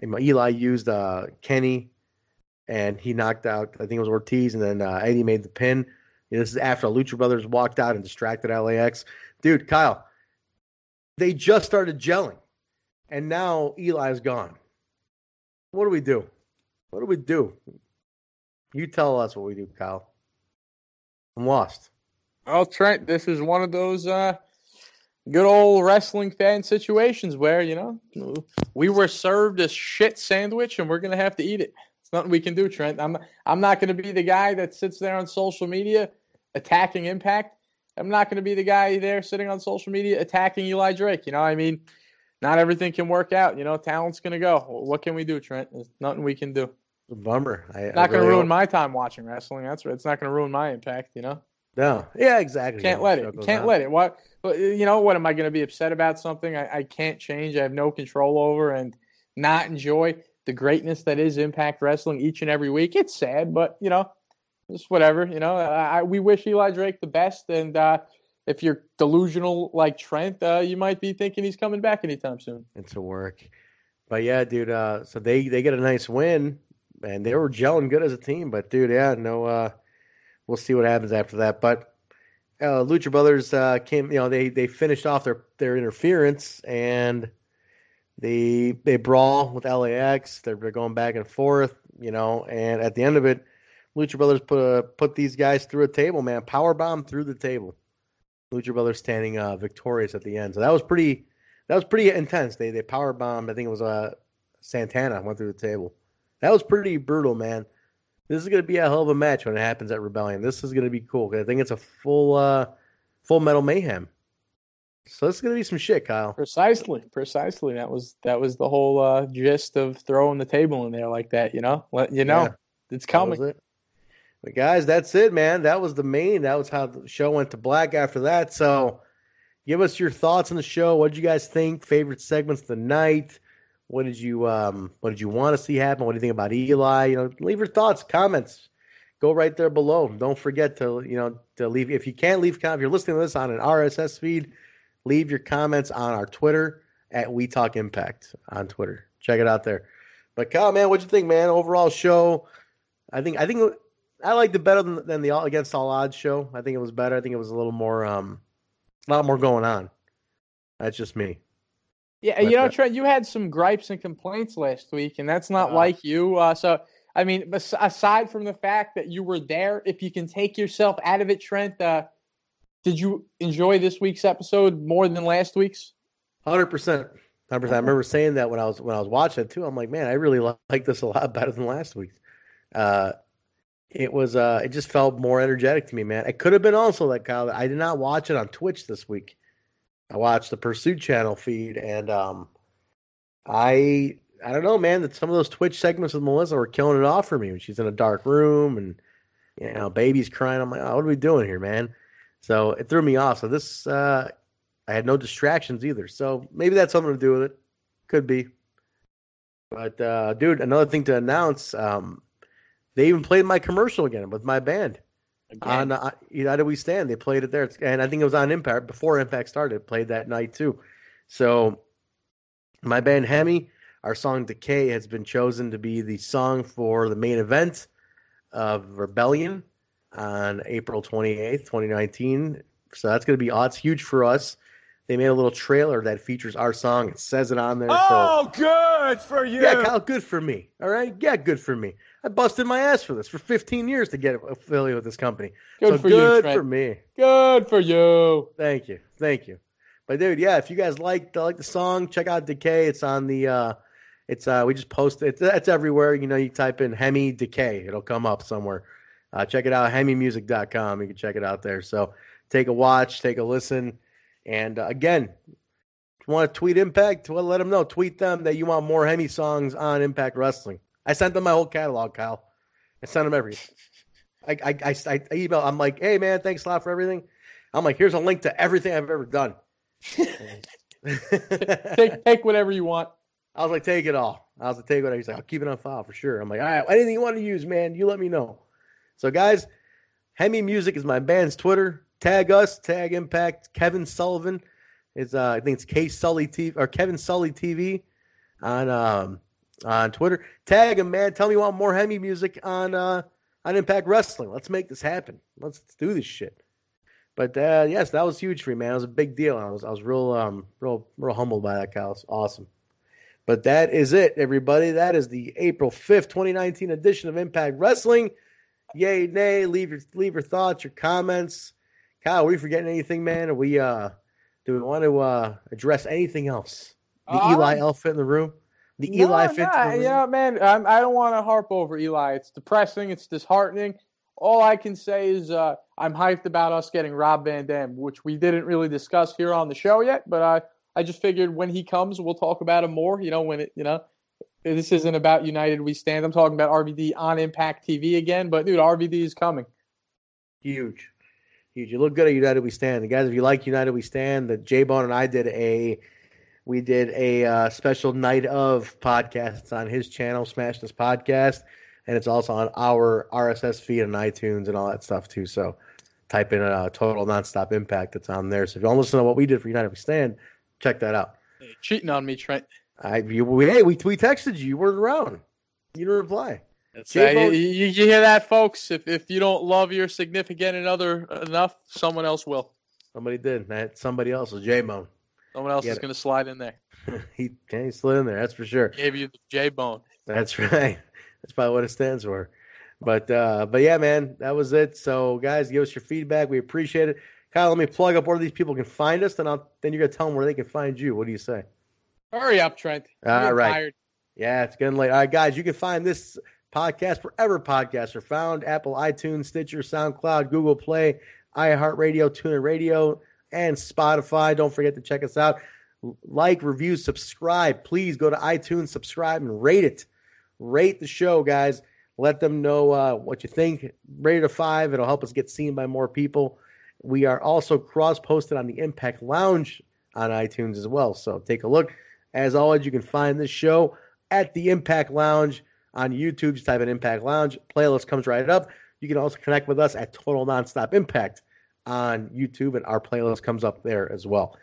Eli used Kenny, and he knocked out, I think it was Ortiz, and then Eddie made the pin. This is after Lucha Brothers walked out and distracted LAX. Dude, Kyle, they just started gelling, and now Eli's gone. What do we do? What do we do? You tell us what we do, Kyle. I'm lost. Well, Trent, this is one of those good old wrestling fan situations where, we were served a shit sandwich and we're going to have to eat it. It's nothing we can do, Trent. I'm not going to be the guy that sits there on social media attacking Impact. I'm not going to be the guy there sitting on social media attacking Eli Drake. Not everything can work out. Talent's going to go. What can we do, Trent? There's nothing we can do. It's a bummer. It's not going to ruin my time watching wrestling. That's right. It's not going to ruin my impact, No. Yeah, exactly. Can't let it. Can't let it. What? What am I going to be upset about something I can't change? I have no control over and not enjoy the greatness that is Impact Wrestling each and every week. It's sad, but just whatever. We wish Eli Drake the best, and if you're delusional like Trent, you might be thinking he's coming back anytime soon. It's a work, but yeah, dude. So they get a nice win, and they were gelling good as a team. But dude, yeah, no. We'll see what happens after that. But Lucha Brothers came. They finished off their interference, and they brawl with LAX. They're going back and forth. And at the end of it, Lucha Brothers put these guys through a table, man. Powerbomb through the table. Lucha Brothers standing victorious at the end. So that was pretty intense. They powerbombed. I think it was Santana went through the table. That was pretty brutal, man. This is going to be a hell of a match when it happens at Rebellion. This is going to be cool. I think it's a full metal mayhem. So this is going to be some shit, Kyle. Precisely. That was the whole gist of throwing the table in there like that. It's coming. That was it. But guys, that's it, man. That was the main. That was how the show went to black after that. So give us your thoughts on the show. What did you guys think? Favorite segments of the night? What did you want to see happen? What do you think about Eli? Leave your thoughts, comments. Go right there below. Don't forget to leave. If you can't leave comments, if you're listening to this on an RSS feed, leave your comments on our Twitter at We Talk Impact on Twitter. Check it out there. But Kyle, man, what'd you think, man? Overall show, I think I liked it better than the Against All Odds show. I think it was better. I think it was a little more, a lot more going on. That's just me. Yeah, Trent, you had some gripes and complaints last week, and that's not like you. So, I mean, aside from the fact that you were there, if you can take yourself out of it, Trent, did you enjoy this week's episode more than last week's? 100%. I remember saying that when I was watching it too. I'm like, man, I really like this a lot better than last week's. It just felt more energetic to me, man. It could have been also that, Kyle, I did not watch it on Twitch this week. I watched the Pursuit channel feed, and I don't know, man, that some of those Twitch segments with Melissa were killing it off for me when she's in a dark room and baby's crying. I'm like, oh, what are we doing here, man? So it threw me off. So this, I had no distractions either. So maybe that's something to do with it. Could be. But dude, another thing to announce. They even played my commercial again with my band. On United We Stand. They played it there. And I think it was on Impact. Before Impact started, it played that night too. So my band Hemi, our song Decay has been chosen to be the song for the main event of Rebellion. on April 28th, 2019. So that's going to be it's huge for us. They made a little trailer that features our song. It says it on there. Oh, good for you. Yeah, Kyle, good for me. All right? Yeah, good for me. I busted my ass for this for 15 years to get affiliated with this company. Good for good you, Trent. for me. Good for you. Thank you. But dude, yeah, if you guys like the song, check out Decay. It's on the we just posted it. It's everywhere. You know, you type in Hemi Decay, it'll come up somewhere. Check it out, hemimusic.com. You can check it out there. So take a watch, take a listen. And again, if you want to tweet Impact, well, let them know. Tweet them that you want more Hemi songs on Impact Wrestling. I sent them my whole catalog, Kyle. I sent them everything. I email. I'm like, hey man, thanks a lot for everything. I'm like, here's a link to everything I've ever done. take whatever you want. I was like, take it all. I was like, take whatever. He's like, I'll keep it on file for sure. I'm like, all right, anything you want to use, man, you let me know. So guys, Hemi Music is my band's Twitter. Tag us, tag Impact. Kevin Sullivan is I think it's K Sully TV or Kevin Sully TV on Twitter. Tag him, man. Tell me you want more Hemi Music on Impact Wrestling. Let's make this happen. Let's do this shit. But yes, that was huge for me, man. It was a big deal. I was real humbled by that, Kyle. It's awesome. But that is it, everybody. That is the April 5th, 2019 edition of Impact Wrestling. Yay, nay, leave your thoughts, your comments. Kyle, are we forgetting anything, man? Do we want to address anything else? The Eli elephant in the room? Eli fit in the room? Yeah, man, I don't want to harp over Eli. It's depressing. It's disheartening. All I can say is I'm hyped about us getting Rob Van Dam, which we didn't really discuss here on the show yet, but I just figured when he comes, we'll talk about him more. This isn't about United We Stand. I'm talking about RVD on Impact TV again, but dude, RVD is coming. Huge. You look good at United We Stand. And guys, if you like United We Stand, that J-Bone and I did a special night of podcasts on his channel, Smash This Podcast, and it's also on our RSS feed and iTunes and all that stuff too. So type in Total Nonstop Impact. It's on there. So if you want to listen to what we did for United We Stand, check that out. Hey, cheating on me, Trent. We texted you. You weren't around. You didn't reply. You hear that, folks? If you don't love your significant other enough, someone else will. Somebody did. That somebody else was J-Bone. Someone else is going to slide in there. he slid in there. That's for sure. Gave you the J-Bone. That's right. That's probably what it stands for. But yeah, man, that was it. So guys, give us your feedback. We appreciate it. Kyle, let me plug up where these people can find us, then you're gonna tell them where they can find you. What do you say? Hurry up, Trent. All right. Tired. Yeah, it's getting late. All right, guys, you can find this podcast wherever podcasts are found: Apple, iTunes, Stitcher, SoundCloud, Google Play, iHeartRadio, TuneIn Radio, and Spotify. Don't forget to check us out. Like, review, subscribe. Please go to iTunes, subscribe, and rate it. Rate the show, guys. Let them know what you think. Rate it a 5. It'll help us get seen by more people. We are also cross-posted on the Impact Lounge on iTunes as well. So take a look. As always, you can find this show at the Impact Lounge on YouTube. Just type in Impact Lounge. Playlist comes right up. You can also connect with us at Total Nonstop Impact on YouTube, and our playlist comes up there as well.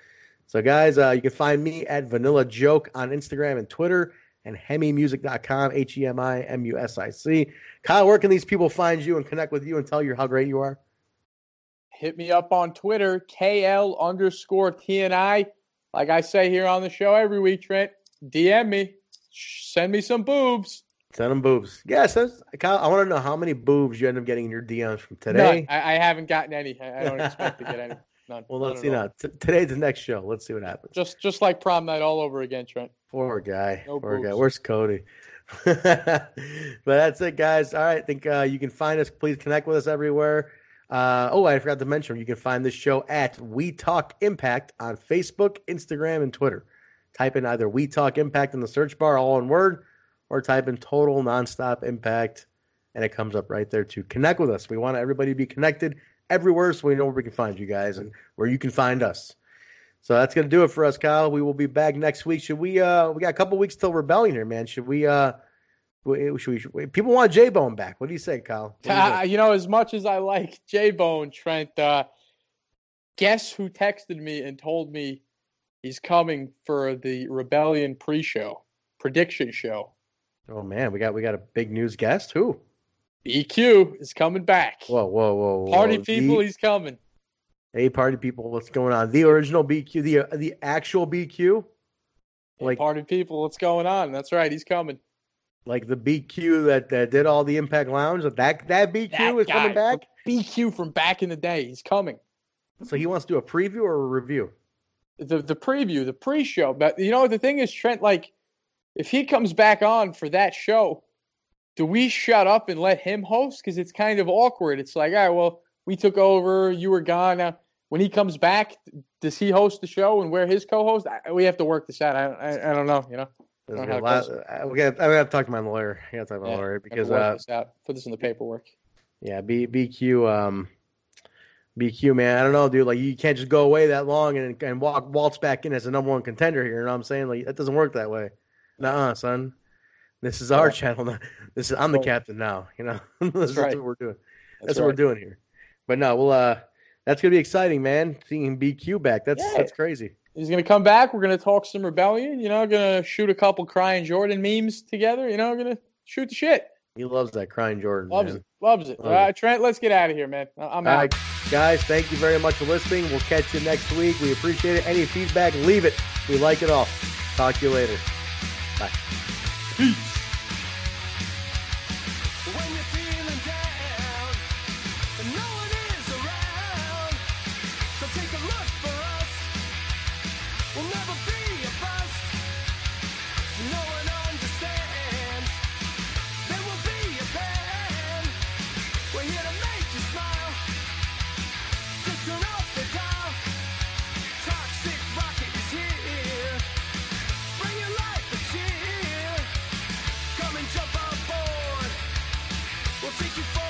So, guys, you can find me at Vanilla Joke on Instagram and Twitter, and hemimusic.com, HEMIMUSIC. Kyle, where can these people find you and connect with you and tell you how great you are? Hit me up on Twitter, KL_TNI. Like I say here on the show every week, Trent, DM me. Send me some boobs. Send them boobs. Yeah, Kyle, I want to know how many boobs you end up getting in your DMs from today. None. I haven't gotten any. I don't expect to get any. None. Well, let's see now. Today's the next show. Let's see what happens. Just like prom night all over again, Trent. Poor guy. No Poor boobs. guy. Where's Cody? But that's it, guys. All right. I think you can find us. Please connect with us everywhere. I forgot to mention, you can find this show at We Talk Impact on Facebook, Instagram, and Twitter. Type in either We Talk Impact in the search bar, all one word, or type in Total Nonstop Impact, and it comes up right there to connect with us. We want everybody to be connected everywhere so we know where we can find you guys and where you can find us. So that's going to do it for us, Kyle. We will be back next week. Should we we got a couple weeks till Rebellion here, man. Should we people want J-Bone back. What do you say, Kyle? As much as I like J-Bone, Trent, guess who texted me and told me he's coming for the Rebellion prediction show? Oh man, we got a big news guest. Who? BQ is coming back. Whoa. Party people, he's coming. Hey, party people, what's going on? The original BQ, the actual BQ? Like, hey, party people, what's going on? That's right, he's coming. Like the BQ that did all the Impact Lounge? That BQ is coming back? BQ from back in the day, he's coming. So he wants to do a preview or a review? The preview, the pre-show. But you know what the thing is, Trent, like, if he comes back on for that show, do we shut up and let him host? Because it's kind of awkward. It's like, all right, well, we took over, you were gone. Now, when he comes back, does he host the show and we're his co-host? We have to work this out. I don't know, you know. I'm going to have to talk to my lawyer. I got to talk to my lawyer because put this in the paperwork. Yeah, BQ, man. I don't know, dude. Like, you can't just go away that long and waltz back in as the number one contender here. You know what I'm saying? Like, that doesn't work that way. Nuh-uh, son. This is our channel. I'm the captain now. You know, that's what we're doing. That's what we're doing here. But no, we'll. That's gonna be exciting, man. Seeing BQ back. That's crazy. He's gonna come back. We're gonna talk some Rebellion. You know, gonna shoot a couple Crying Jordan memes together. You know, gonna shoot the shit. He loves that Crying Jordan. Loves it. All right, Trent, let's get out of here, man. I'm out. All right, guys, thank you very much for listening. We'll catch you next week. We appreciate it. Any feedback, leave it. We like it all. Talk to you later. Bye. Peace. Take you for